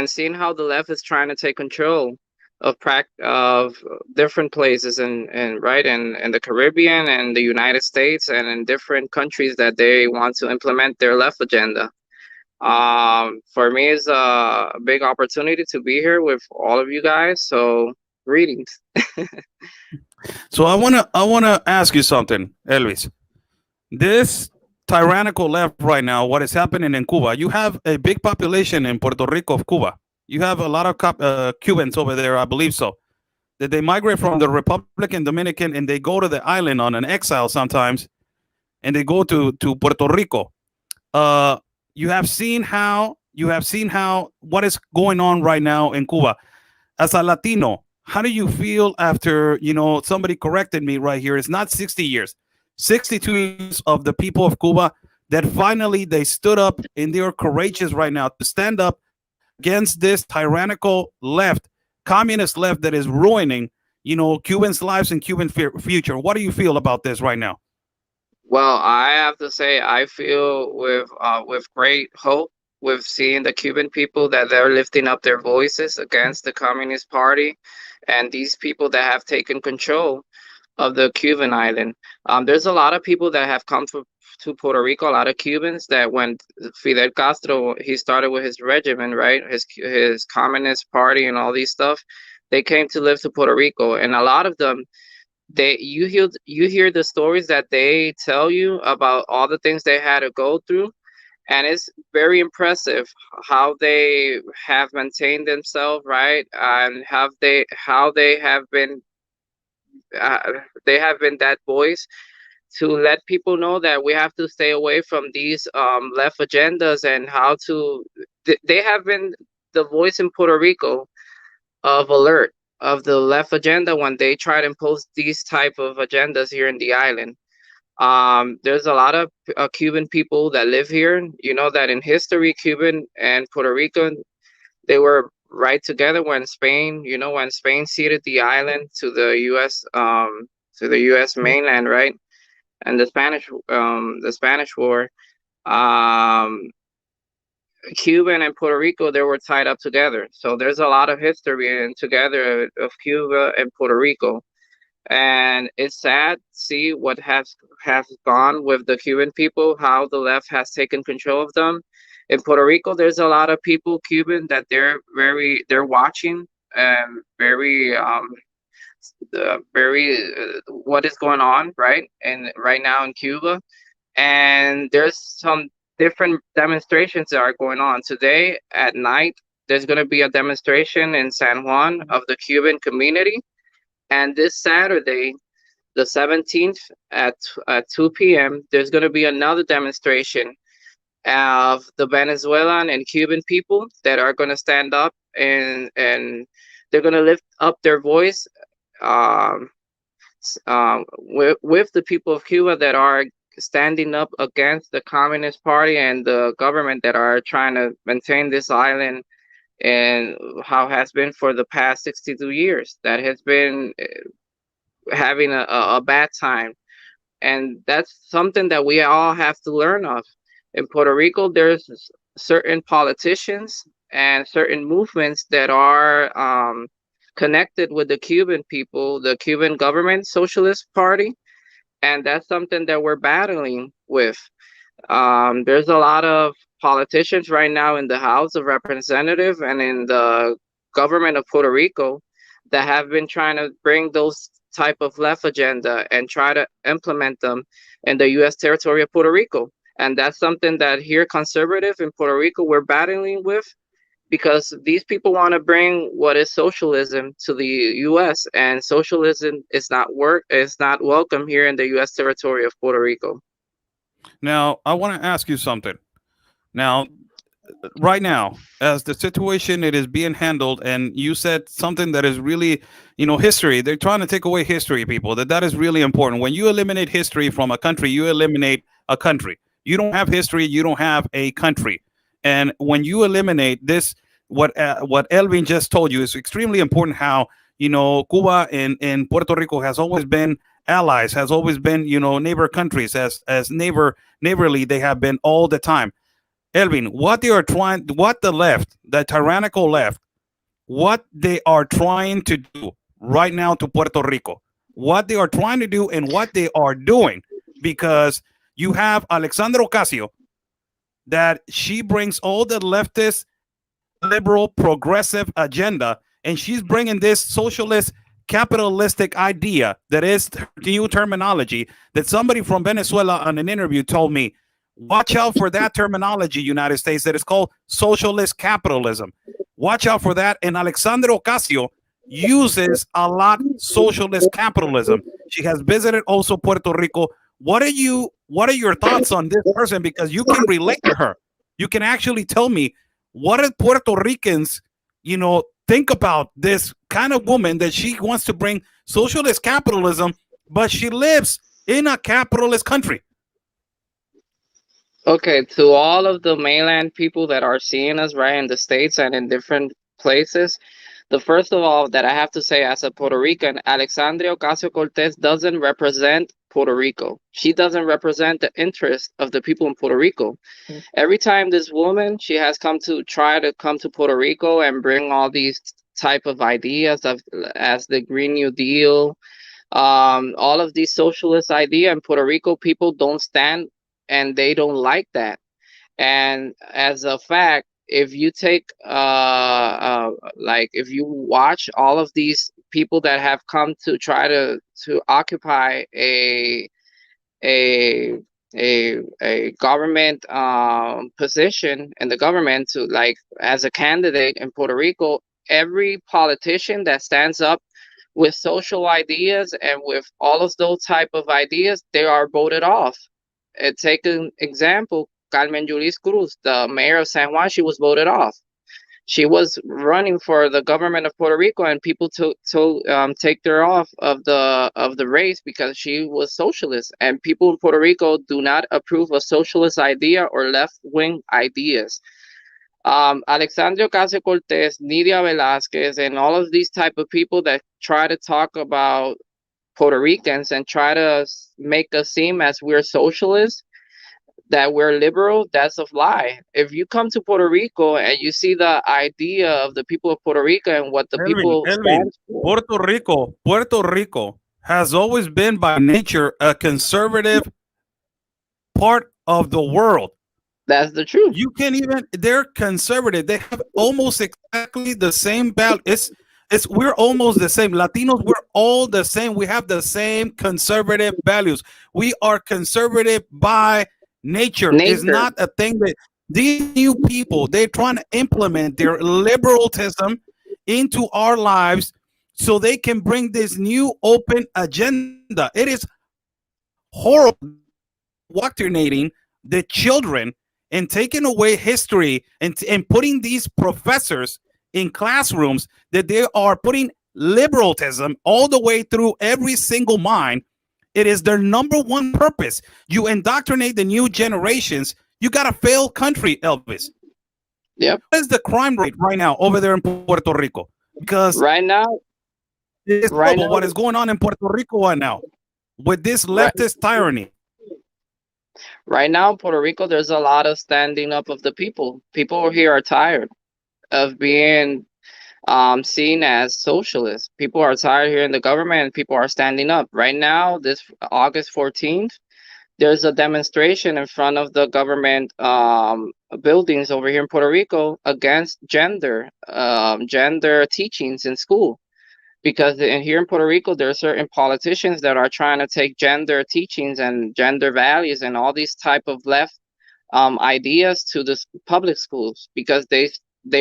seeing how the left is trying to take control of different places and right in the Caribbean and the United States and in different countries that they want to implement their left agenda. For me, it's a big opportunity to be here with all of you guys. So greetings. So I wanna ask you something, Elvis. This tyrannical left right now, what is happening in Cuba? You have a big population in Puerto Rico of Cuba. You have a lot of Cubans over there, I believe so. That they migrate from the Republican Dominican and they go to the island on an exile sometimes, and they go to Puerto Rico. You have seen how what is going on right now in Cuba. As a Latino, how do you feel after, somebody corrected me right here? It's not 60 years, 62 years of the people of Cuba that finally they stood up and they are courageous right now to stand up against this tyrannical left, communist left that is ruining, Cubans' lives and Cuban future. What do you feel about this right now? Well, I have to say, I feel with great hope with seeing the Cuban people that they're lifting up their voices against the Communist Party and these people that have taken control of the Cuban island. There's a lot of people that have come to Puerto Rico, a lot of Cubans that when Fidel Castro, he started with his regiment, right? His Communist Party and all these stuff, they came to live to Puerto Rico. And a lot of them, you hear the stories that they tell you about all the things they had to go through, and it's very impressive how they have maintained themselves, right? And how uh, they have been that voice to let people know that we have to stay away from these left agendas, and how to they have been the voice in Puerto Rico of alert of the left agenda when they try to impose these type of agendas here in the island. There's a lot of Cuban people that live here. You know that in history, Cuban and Puerto Rico, they were right together when Spain, when Spain ceded the island to the U.S. mainland, right? And the Spanish War. Um, Cuba and Puerto Rico, they were tied up together. So there's a lot of history and together of Cuba and Puerto Rico. And it's sad to see what has gone with the Cuban people, how the left has taken control of them. In Puerto Rico, there's a lot of people, Cuban, that they're watching and what is going on, right? And right now in Cuba. And there's some different demonstrations that are going on. Today at night, there's going to be a demonstration in San Juan of the Cuban community. And this Saturday, the 17th at 2 p.m., there's going to be another demonstration of the Venezuelan and Cuban people that are going to stand up, and they're going to lift up their voice with the people of Cuba that are standing up against the Communist Party and the government that are trying to maintain this island, and how has been for the past 62 years that has been having a bad time. And that's something that we all have to learn of. In Puerto Rico, there's certain politicians and certain movements that are connected with the Cuban people, the Cuban government, Socialist Party, and that's something that we're battling with. There's a lot of politicians right now in the House of Representatives and in the government of Puerto Rico that have been trying to bring those type of left agenda and try to implement them in the U.S. territory of Puerto Rico. And that's something that here conservative in Puerto Rico we're battling with, because these people want to bring what is socialism to the U.S. and socialism is not welcome here in the U.S. territory of Puerto Rico. Now, I want to ask you something. Now, right now, as the situation it is being handled, and you said something that is really, history. They're trying to take away history, people. That is really important. When you eliminate history from a country, you eliminate a country. You don't have history, you don't have a country. And when you eliminate this, what Elvin just told you is extremely important. How Cuba and Puerto Rico has always been allies, has always been neighbor countries, as neighborly they have been all the time. Elvin, what the left, the tyrannical left, what they are trying to do right now to Puerto Rico, what they are trying to do and what they are doing, because you have Alexandra Ocasio, that she brings all the leftist, liberal, progressive agenda, and she's bringing this socialist, capitalistic idea that is new terminology that somebody from Venezuela on an interview told me, watch out for that terminology, United States, that is called socialist capitalism. Watch out for that. And Alexandra Ocasio uses a lot socialist capitalism. She has visited also Puerto Rico. What are your thoughts on this person? Because you can relate to her. You can actually tell me, what do Puerto Ricans, think about this kind of woman that she wants to bring socialist capitalism, but she lives in a capitalist country? Okay, to all of the mainland people that are seeing us right in the States and in different places, the first of all that I have to say as a Puerto Rican, Alexandria Ocasio-Cortez doesn't represent Puerto Rico. She doesn't represent the interest of the people in Puerto Rico. Every time this woman, she has come to Puerto Rico and bring all these type of ideas of as the Green New Deal, all of these socialist idea in Puerto Rico, people don't stand and they don't like that. And as a fact, if you take like if you watch all of these people that have come to try to occupy a a government position in the government to like as a candidate in Puerto Rico, every politician that stands up with social ideas and with all of those type of ideas, they are voted off. Take an example, Carmen Yulis Cruz, the mayor of San Juan, she was voted off. She was running for the government of Puerto Rico, and people take her off of the race because she was socialist. And people in Puerto Rico do not approve of socialist idea or left wing ideas. Alexandria Ocasio Cortez, Nidia Velázquez, and all of these type of people that try to talk about Puerto Ricans and try to make us seem as we're socialists, that we're liberal, that's a lie. If you come to Puerto Rico and you see the idea of the people of Puerto Rico and what the people stand for, Puerto Rico has always been by nature a conservative part of the world. that's the truth. You can't even, they're conservative. They have almost exactly the same value. We're almost the same. Latinos, we're all the same. We have the same conservative values. We are conservative by nature. It's not a thing that these new people, they're trying to implement their liberalism into our lives so they can bring this new open agenda. It is horrible indoctrinating the children and taking away history and putting these professors in classrooms that they are putting liberalism all the way through every single mind. It is their number one purpose. You indoctrinate the new generations. You got a failed country, Elvis. Yep. What is the crime rate right now over there in Puerto Rico? Because right now, what is going on in Puerto Rico right now with this leftist tyranny? Right now in Puerto Rico, there's a lot of standing up of the people. People here are tired of being seen as socialists. People are tired here in the government and people are standing up. Right now, this August 14th, there's a demonstration in front of the government buildings over here in Puerto Rico against gender teachings in school. Because here in Puerto Rico, there are certain politicians that are trying to take gender teachings and gender values and all these type of left ideas to the public schools, because they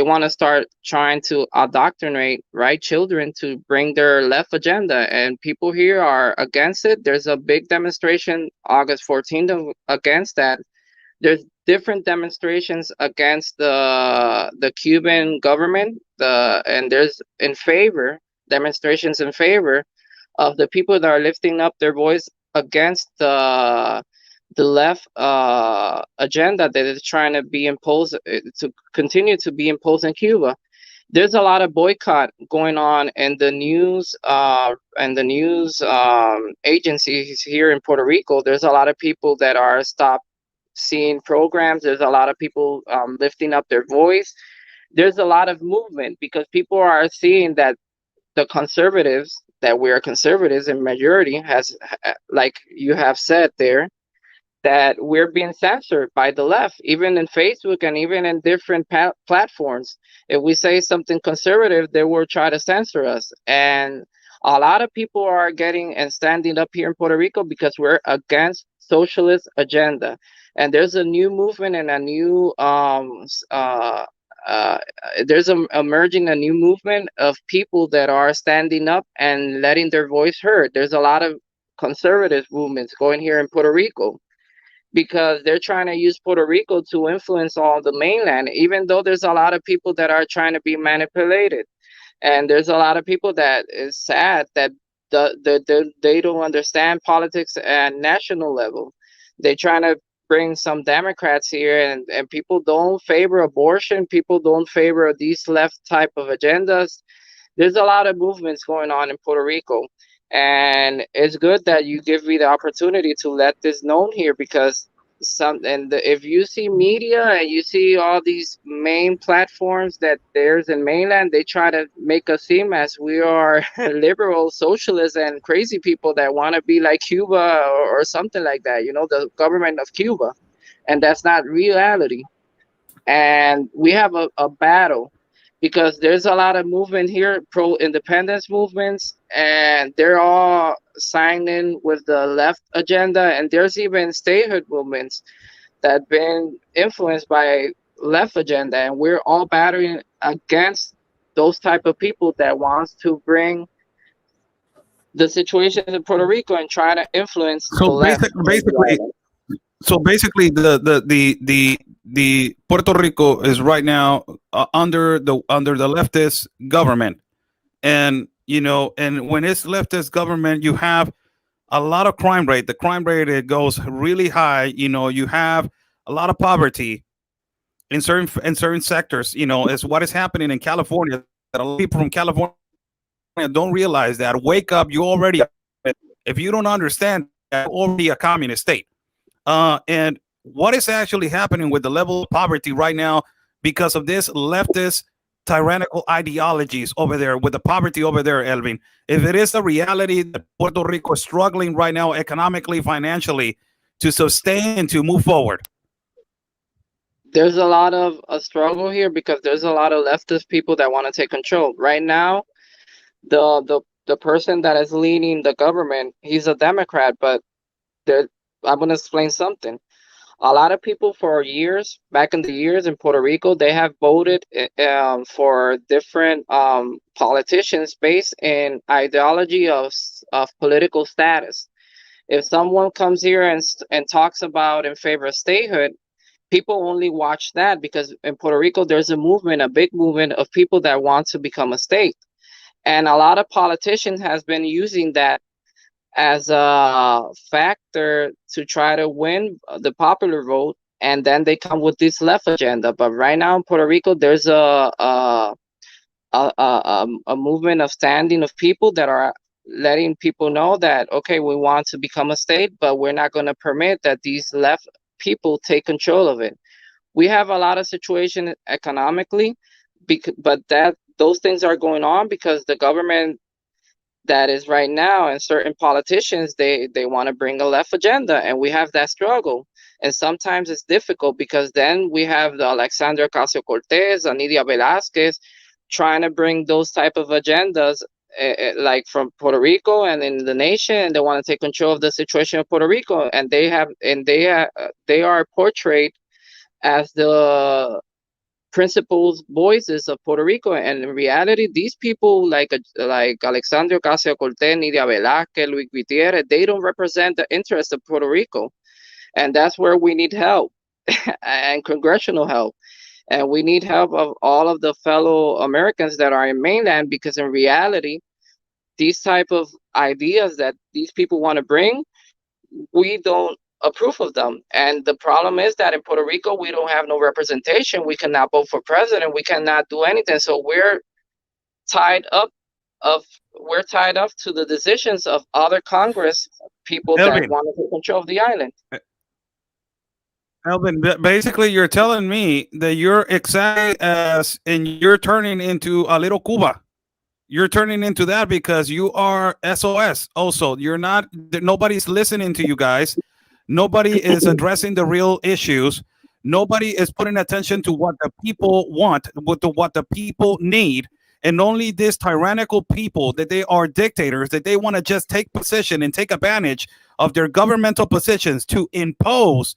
want to start trying to indoctrinate children to bring their left agenda, and people here are against it. There's a big demonstration August 14th against that. There's different demonstrations against the Cuban government, and there's demonstrations in favor of the people that are lifting up their voice against the left agenda that is trying to be imposed, to continue to be imposed in Cuba. There's a lot of boycott going on in the news agencies here in Puerto Rico. There's a lot of people that are stopped seeing programs. There's a lot of people lifting up their voice. There's a lot of movement because people are seeing that the conservatives, that we are conservatives in majority, has, like you have said there, that we're being censored by the left, even in Facebook and even in different platforms. If we say something conservative, they will try to censor us. And a lot of people are getting and standing up here in Puerto Rico because we're against socialist agenda. And there's a new movement and a new there's emerging a new movement of people that are standing up and letting their voice heard. There's a lot of conservative movements going here in Puerto Rico because they're trying to use Puerto Rico to influence all the mainland, even though there's a lot of people that are trying to be manipulated. And there's a lot of people that is sad that they don't understand politics at national level. They're trying to bring some Democrats here, and people don't favor abortion. People don't favor these left type of agendas. There's a lot of movements going on in Puerto Rico. And it's good that you give me the opportunity to let this known here, because if you see media and you see all these main platforms that there's in mainland, they try to make us seem as we are liberal socialists and crazy people that want to be like Cuba, or something like that, the government of Cuba. And that's not reality. And we have a battle, because there's a lot of movement here, pro-independence movements, and they're all signing with the left agenda. And there's even statehood movements that been influenced by left agenda, and we're all battling against those type of people that wants to bring the situation in Puerto Rico and try to influence the So left. basically, the Puerto Rico is right now under the leftist government, and and when it's leftist government, you have a lot of crime rate. The crime rate, it goes really high. You have a lot of poverty in certain sectors. Is what is happening in California. That a lot of people from California don't realize that. Wake up! You already, if you don't understand, you're already a communist state. And what is actually happening with the level of poverty right now because of this leftist tyrannical ideologies over there, with the poverty over there, Elvin? If it is a reality that Puerto Rico is struggling right now economically, financially, to sustain and to move forward. There's a lot of a struggle here, because there's a lot of leftist people that want to take control. Right now, the person that is leading the government, he's a Democrat, but I'm going to explain something. A lot of people for years, back in the years in Puerto Rico, they have voted for different politicians based in ideology of political status. If someone comes here and talks about in favor of statehood, people only watch that, because in Puerto Rico, there's a big movement of people that want to become a state. And a lot of politicians has been using that as a factor to try to win the popular vote, and then they come with this left agenda. But right now in Puerto Rico, there's a movement of standing of people that are letting people know that, okay, we want to become a state, but we're not going to permit that these left people take control of it. We have a lot of situation economically, but those things are going on because the government that is right now, and certain politicians, they want to bring a left agenda, and we have that struggle. And sometimes it's difficult, because then we have the Alexandria Ocasio-Cortez, Anidia Velázquez, trying to bring those type of agendas, like from Puerto Rico and in the nation, and they want to take control of the situation of Puerto Rico, and they are portrayed as the principal voices of Puerto Rico. And in reality, these people like Alexandria Ocasio-Cortez, Nidia Velázquez, Luis Gutierrez, they don't represent the interests of Puerto Rico. And that's where we need help and congressional help. And we need help of all of the fellow Americans that are in mainland, because in reality, these type of ideas that these people want to bring, we don't approve of them. And the problem is that in Puerto Rico, we don't have no representation. We cannot vote for president. We cannot do anything. So we're tied up to the decisions of other Congress people Elvin, that want to take control of the island. Elvin, basically, you're telling me that you're exactly and you're turning into a little Cuba. You're turning into that because you are SOS. Also, you're not. Nobody's listening to you guys. Nobody is addressing the real issues. Nobody is putting attention to what the people want, what the people need. And only these tyrannical people, that they are dictators, that they want to just take position and take advantage of their governmental positions to impose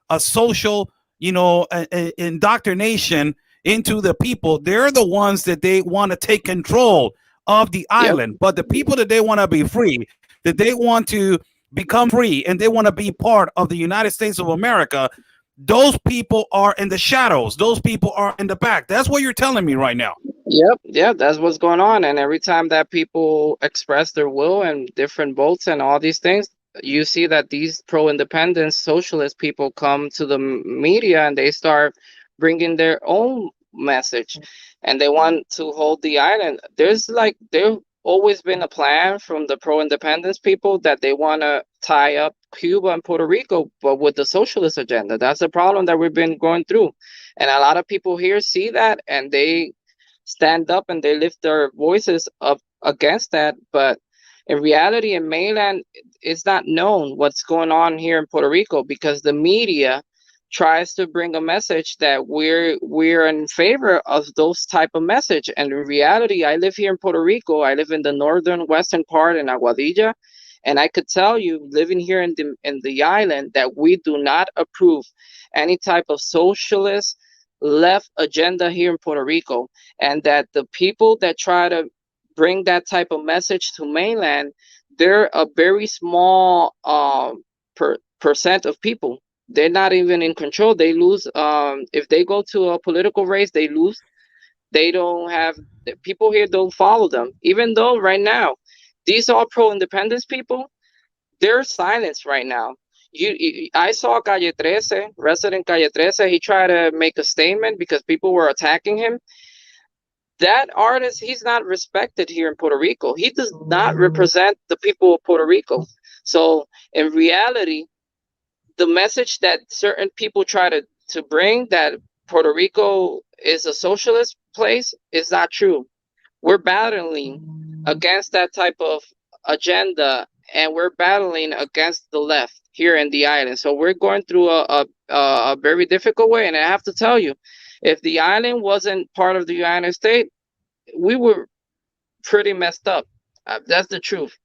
a social, indoctrination into the people. They're the ones that they want to take control of the island. Yep. But the people that they want to be free, that they want to become free, and they want to be part of the United States of America, those people are in the shadows. Those people are in the back. That's what you're telling me right now. Yep, that's what's going on. And every time that people express their will and different votes and all these things, you see that these pro-independence socialist people come to the media and they start bringing their own message, and they want to hold the island. There's always been a plan from the pro-independence people that they want to tie up Cuba and Puerto Rico, but with the socialist agenda. That's the problem that we've been going through. And a lot of people here see that and they stand up and they lift their voices up against that. But in reality, in mainland, it's not known what's going on here in Puerto Rico because the media tries to bring a message that we're in favor of those type of message. And in reality, I live here in Puerto Rico. I live in the northern western part in Aguadilla, and I could tell you, living here in the island, that we do not approve any type of socialist left agenda here in Puerto Rico, and that the people that try to bring that type of message to mainland, they're a very small percent of people. They're not even in control. They lose. If they go to a political race, they lose. They don't have, people here don't follow them. Even though right now, these are pro-independence people, they're silenced right now. I saw Calle 13, resident Calle 13, he tried to make a statement because people were attacking him. That artist, he's not respected here in Puerto Rico. He does not represent the people of Puerto Rico. So in reality, the message that certain people try to bring, that Puerto Rico is a socialist place, is not true. We're battling against that type of agenda, and we're battling against the left here in the island. So we're going through a very difficult way. And I have to tell you, if the island wasn't part of the United States, we were pretty messed up. That's the truth.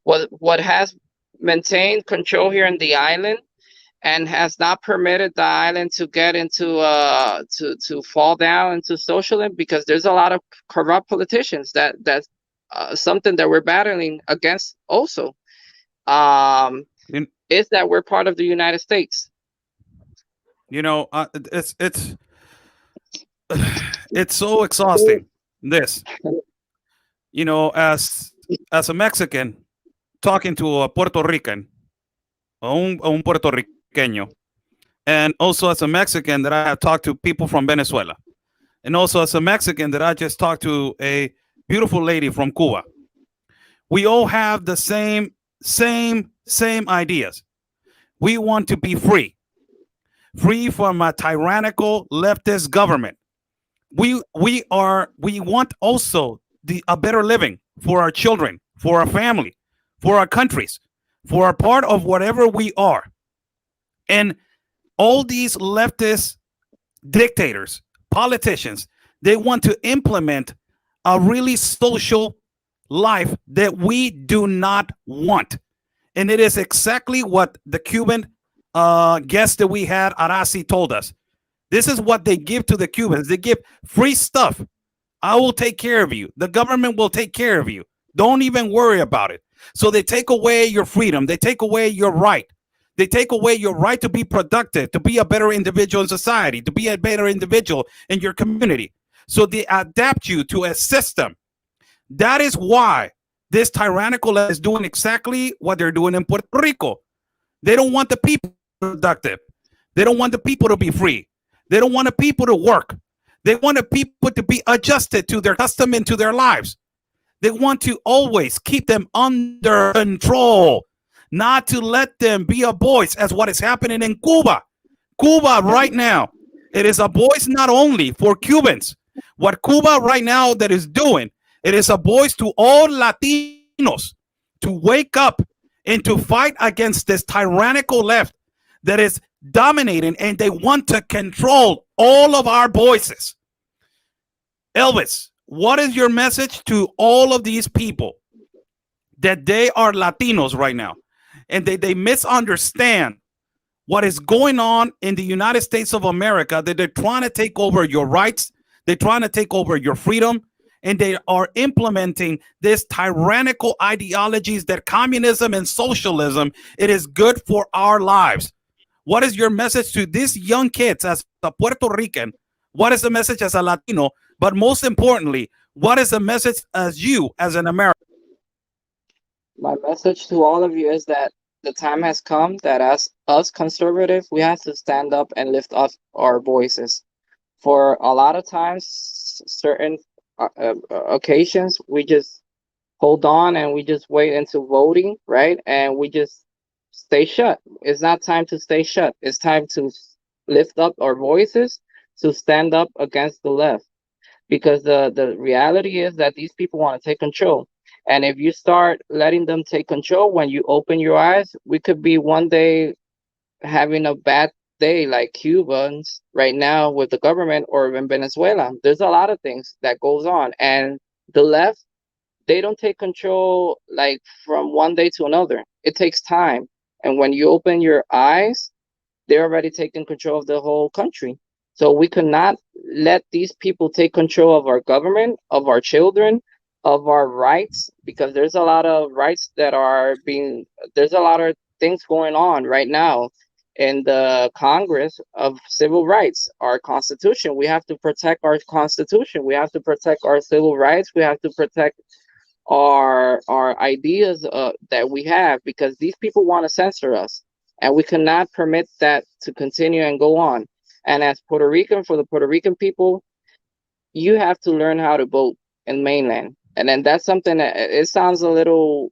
What has maintained control here in the island and has not permitted the island to get into to fall down into socialism, because there's a lot of corrupt politicians. That's something that we're battling against also. Is that we're part of the United States. You know, it's so exhausting. This, you know, as a Mexican talking to a Puerto Rican, un puertorriqueño, and also as a Mexican that I have talked to people from Venezuela, and also as a Mexican that I just talked to a beautiful lady from Cuba. We all have the same ideas. We want to be free from a tyrannical leftist government. We want also a better living for our children, for our family, for our countries, for a part of whatever we are. And all these leftist dictators, politicians, they want to implement a really social life that we do not want. And it is exactly what the Cuban guest that we had, Arasi, told us. This is what they give to the Cubans. They give free stuff. I will take care of you. The government will take care of you. Don't even worry about it. So they take away your freedom. They take away your right. They take away your right to be productive, to be a better individual in society, to be a better individual in your community. So they adapt you to a system. That is why this tyrannical is doing exactly what they're doing in Puerto Rico. They don't want the people productive. They don't want the people to be free. They don't want the people to work. They want the people to be adjusted to their custom and to their lives. They want to always keep them under control, not to let them be a voice, as what is happening in Cuba. Cuba right now, it is a voice not only for Cubans. What Cuba right now that is doing, it is a voice to all Latinos to wake up and to fight against this tyrannical left that is dominating, and they want to control all of our voices. Elvis, what is your message to all of these people that they are Latinos right now and they misunderstand what is going on in the United States of America, that they're trying to take over your rights, they're trying to take over your freedom, and they are implementing this tyrannical ideologies that communism and socialism, it is good for our lives. What is your message to these young kids as a Puerto Rican? What is the message as a Latino? But most importantly, what is the message as you, as an American? My message to all of you is that the time has come that as us conservative, we have to stand up and lift up our voices. For a lot of times, certain occasions, we just hold on and we just wait until voting, right? And we just stay shut. It's not time to stay shut. It's time to lift up our voices, to stand up against the left. Because the reality is that these people want to take control. And if you start letting them take control, when you open your eyes, we could be one day having a bad day like Cubans right now with the government, or in Venezuela. There's a lot of things that goes on. And the left, they don't take control like from one day to another. It takes time. And when you open your eyes, they're already taking control of the whole country. So we cannot let these people take control of our government, of our children, of our rights, because there's a lot of rights that are being, there's a lot of things going on right now in the Congress of civil rights, our Constitution. We have to protect our Constitution. We have to protect our civil rights. We have to protect our ideas that we have, because these people want to censor us, and we cannot permit that to continue and go on. And as Puerto Rican, for the Puerto Rican people, you have to learn how to vote in mainland. And then that's something that it sounds a little,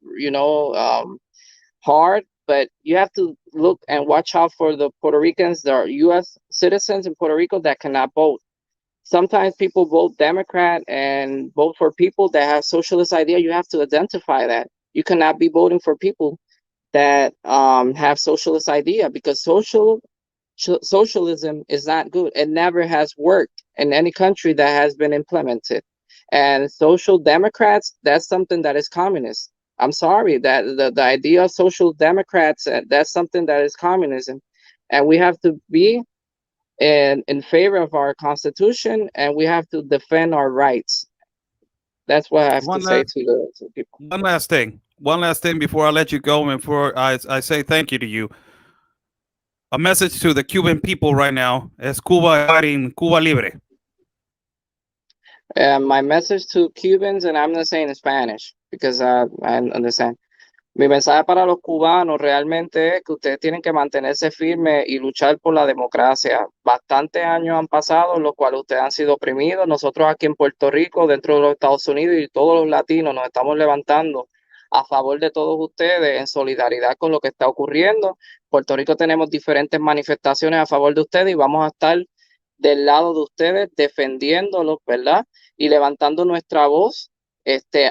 hard, but you have to look and watch out for the Puerto Ricans, the U.S. citizens in Puerto Rico that cannot vote. Sometimes people vote Democrat and vote for people that have socialist idea. You have to identify that. You cannot be voting for people that have socialist idea, because socialism is not good. It never has worked in any country that has been implemented. And social democrats, that's something that is communist. I'm sorry, that the idea of social democrats, that's something that is communism. And we have to be in favor of our Constitution, and we have to defend our rights. That's what I have to say to the people. One last thing before I let you go, and before I say thank you to you. A message to the Cuban people right now is Cuba fighting, Cuba libre. My message to Cubans, and I'm not saying in Spanish because I understand. Mi mensaje para los cubanos realmente es que ustedes tienen que mantenerse firmes y luchar por la democracia. Bastantes años han pasado en los cuales ustedes han sido oprimidos. Nosotros aquí en Puerto Rico, dentro de los Estados Unidos, y todos los latinos nos estamos levantando a favor de todos ustedes, en solidaridad con lo que está ocurriendo. Puerto Rico tenemos diferentes manifestaciones a favor de ustedes y vamos a estar del lado de ustedes defendiéndolos, ¿verdad? Y levantando nuestra voz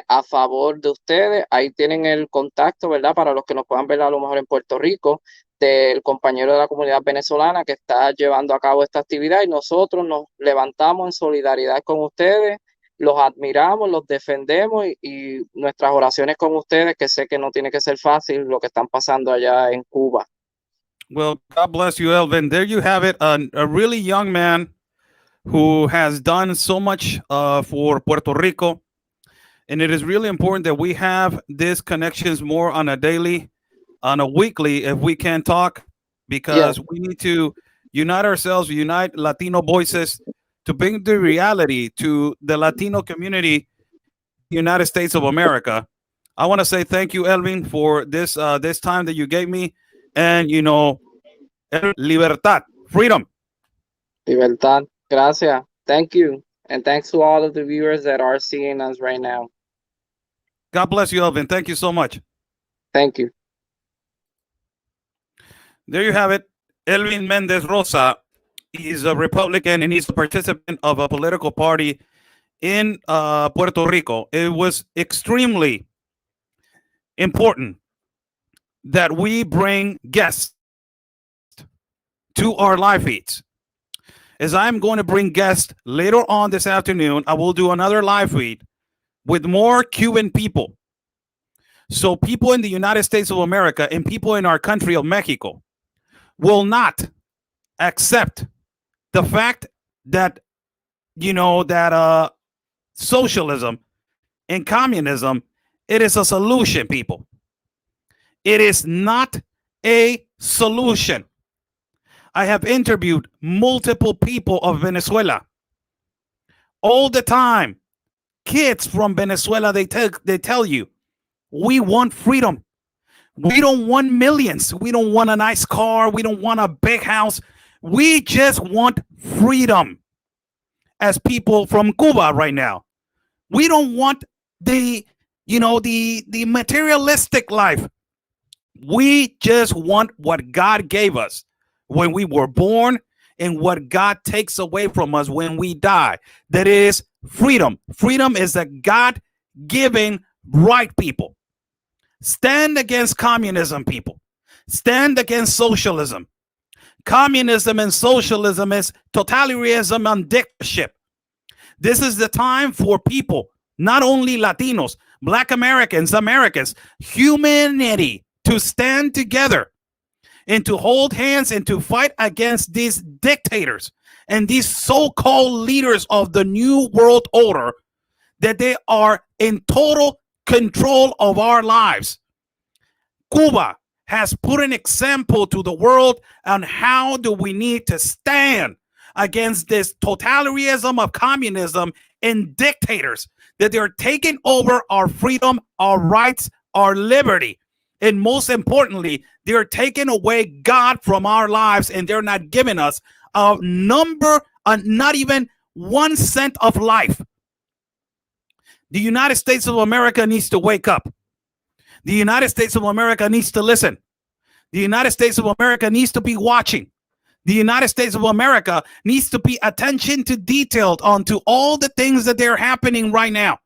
a favor de ustedes. Ahí tienen el contacto, ¿verdad? Para los que nos puedan ver a lo mejor en Puerto Rico, del compañero de la comunidad venezolana que está llevando a cabo esta actividad, y nosotros nos levantamos en solidaridad con ustedes, los admiramos, los defendemos, y nuestras oraciones con ustedes, que sé que no tiene que ser fácil lo que están pasando allá en Cuba. Well, God bless you, Elvin. There you have it, a really young man who has done so much for Puerto Rico. And it is really important that we have these connections more on a daily, on a weekly, if we can talk, because we need to unite ourselves, unite Latino voices to bring the reality to the Latino community in the United States of America. I want to say thank you, Elvin, for this time that you gave me. And, libertad, freedom. Libertad. Gracias. Thank you. And thanks to all of the viewers that are seeing us right now. God bless you, Elvin. Thank you so much. Thank you. There you have it. Elvin Mendez Rosa. He's a Republican, and he's a participant of a political party in Puerto Rico. It was extremely important that we bring guests to our live feeds. As I'm going to bring guests later on this afternoon, I will do another live feed with more Cuban people. So people in the United States of America and people in our country of Mexico will not accept the fact that, socialism and communism, it is a solution, people. It is not a solution. I have interviewed multiple people of Venezuela all the time. Kids from Venezuela, they tell you, we want freedom. We don't want millions. We don't want a nice car. We don't want a big house. We just want freedom. As people from Cuba right now, we don't want the the materialistic life. We just want what God gave us when we were born and what God takes away from us when we die. That is freedom. Freedom is a God-given right, people. Stand against communism, people. Stand against socialism. Communism and socialism is totalitarianism and dictatorship. This is the time for people, not only Latinos, Black Americans, humanity, to stand together and to hold hands and to fight against these dictators and these so-called leaders of the new world order, that they are in total control of our lives. Cuba has put an example to the world on how do we need to stand against this totalitarianism of communism and dictators, that they're taking over our freedom, our rights, our liberty. And most importantly, they're taking away God from our lives, and they're not giving us not even 1 cent of life. The United States of America needs to wake up. The United States of America needs to listen. The United States of America needs to be watching. The United States of America needs to pay attention to detailed onto all the things that are happening right now.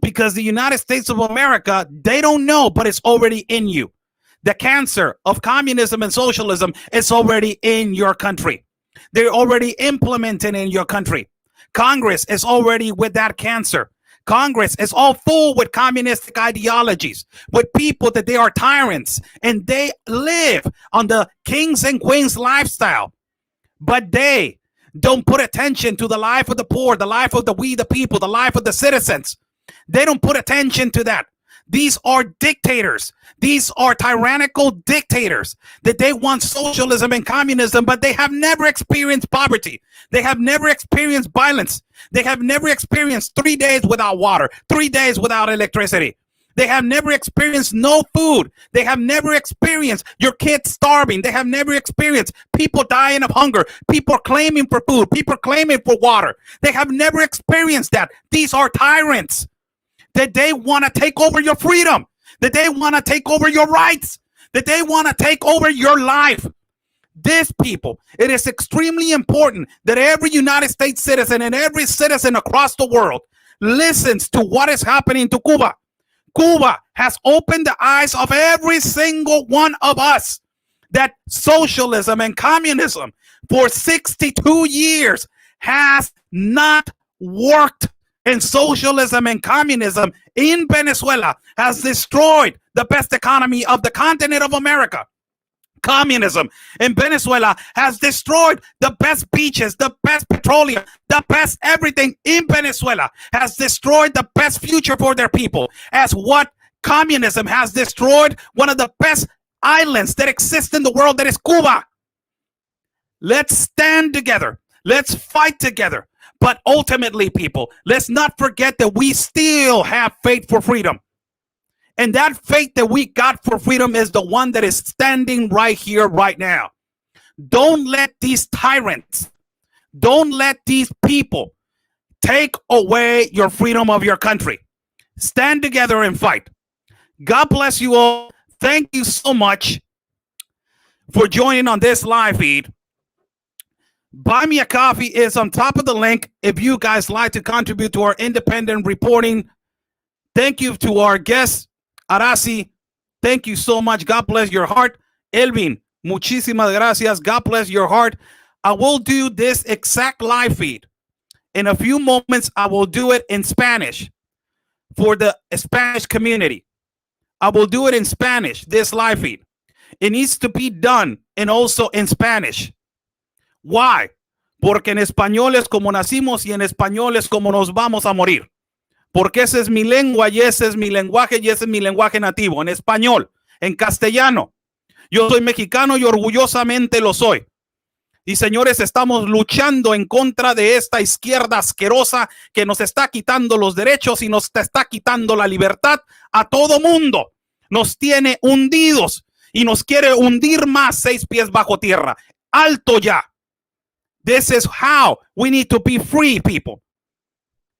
Because the United States of America, they don't know, but it's already in you. The cancer of communism and socialism is already in your country. They're already implementing in your country. Congress is already with that cancer. Congress is all full with communistic ideologies, with people that they are tyrants, and they live on the kings and queens lifestyle. But they don't put attention to the life of the poor, the life of the people, the life of the citizens. They don't put attention to that. These are dictators. These are tyrannical dictators that they want socialism and communism, but they have never experienced poverty. They have never experienced violence. They have never experienced 3 days without water, 3 days without electricity. They have never experienced no food. They have never experienced your kids starving. They have never experienced people dying of hunger, people claiming for food, people claiming for water. They have never experienced that. These are tyrants. That they want to take over your freedom, that they want to take over your rights, that they want to take over your life. This people, it is extremely important that every United States citizen and every citizen across the world listens to what is happening to Cuba. Cuba has opened the eyes of every single one of us that socialism and communism for 62 years has not worked. And socialism and communism in Venezuela has destroyed the best economy of the continent of America. Communism in Venezuela has destroyed the best beaches, the best petroleum, the best everything in Venezuela, has destroyed the best future for their people. As what communism has destroyed one of the best islands that exist in the world, that is Cuba. Let's stand together. Let's fight together. But ultimately, people, let's not forget that we still have faith for freedom. And that faith that we got for freedom is the one that is standing right here, right now. Don't let these tyrants, don't let these people take away your freedom of your country. Stand together and fight. God bless you all. Thank you so much for joining on this live feed. Buy Me a Coffee is on top of the link if you guys like to contribute to our independent reporting. Thank you to our guest, Arasi. Thank you so much. God bless your heart. Elvin, muchísimas gracias. God bless your heart. I will do this exact live feed. In a few moments, I will do it in Spanish for the Spanish community. I will do it in Spanish, this live feed. It needs to be done and also in Spanish. Why? Porque en español es como nacimos y en español es como nos vamos a morir. Porque esa es mi lengua y ese es mi lenguaje y ese es mi lenguaje nativo, en español, en castellano. Yo soy mexicano y orgullosamente lo soy. Y señores, estamos luchando en contra de esta izquierda asquerosa que nos está quitando los derechos y nos está quitando la libertad a todo mundo. Nos tiene hundidos y nos quiere hundir más 6 pies bajo tierra. Alto ya. This is how we need to be free, people.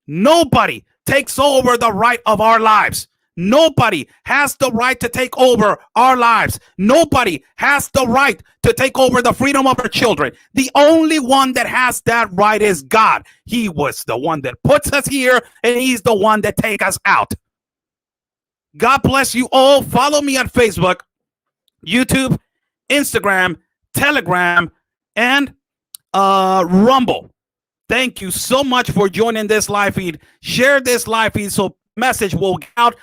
Nobody takes over the right of our lives. Nobody has the right to take over our lives. Nobody has the right to take over the freedom of our children. The only one that has that right is God. He was the one that puts us here, and he's the one that takes us out. God bless you all. Follow me on Facebook, YouTube, Instagram, Telegram, and Rumble. Thank you so much for joining this live feed. Share this live feed so message will get out.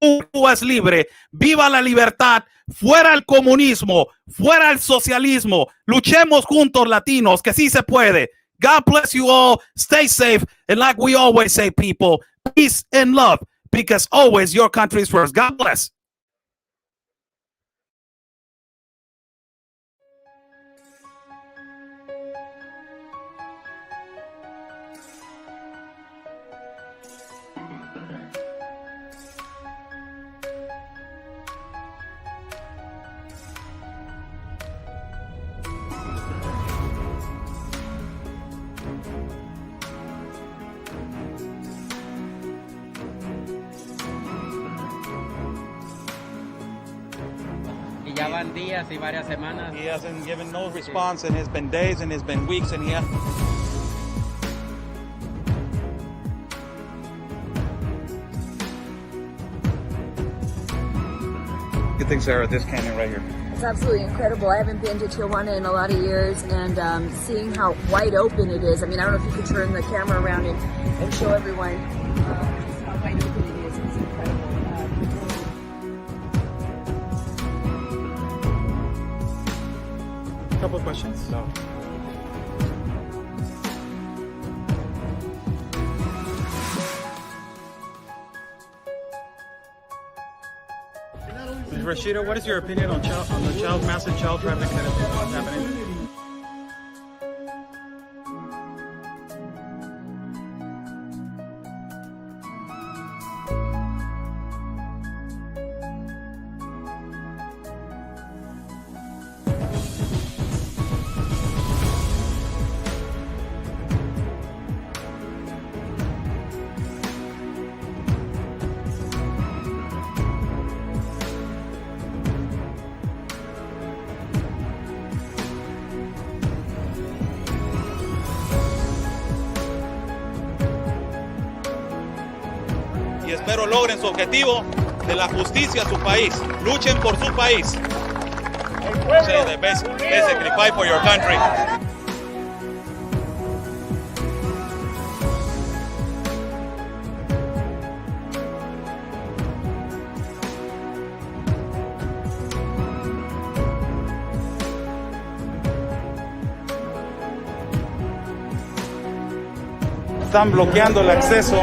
Cuba es libre, viva la libertad, fuera el comunismo, fuera el socialismo, luchemos juntos latinos, que sí se puede. God bless you all, stay safe, and like we always say, people, peace and love, because always your country is first. God bless. Y ya van días y varias semanas. He hasn't given no response, and it's been days and it's been weeks, and he has. Good thing, Sarah, this canyon right here. It's absolutely incredible. I haven't been to Tijuana in a lot of years, and seeing how wide open it is. I mean, I don't know if you could turn the camera around and show everyone just how wide open it is. It's incredible. Couple of questions. So. Rashida, what is your opinion on the massive child trafficking that is happening? Y espero logren su objetivo de la justicia a su país. Luchen por su país. Say the best, basically fight for your country. Están bloqueando el acceso.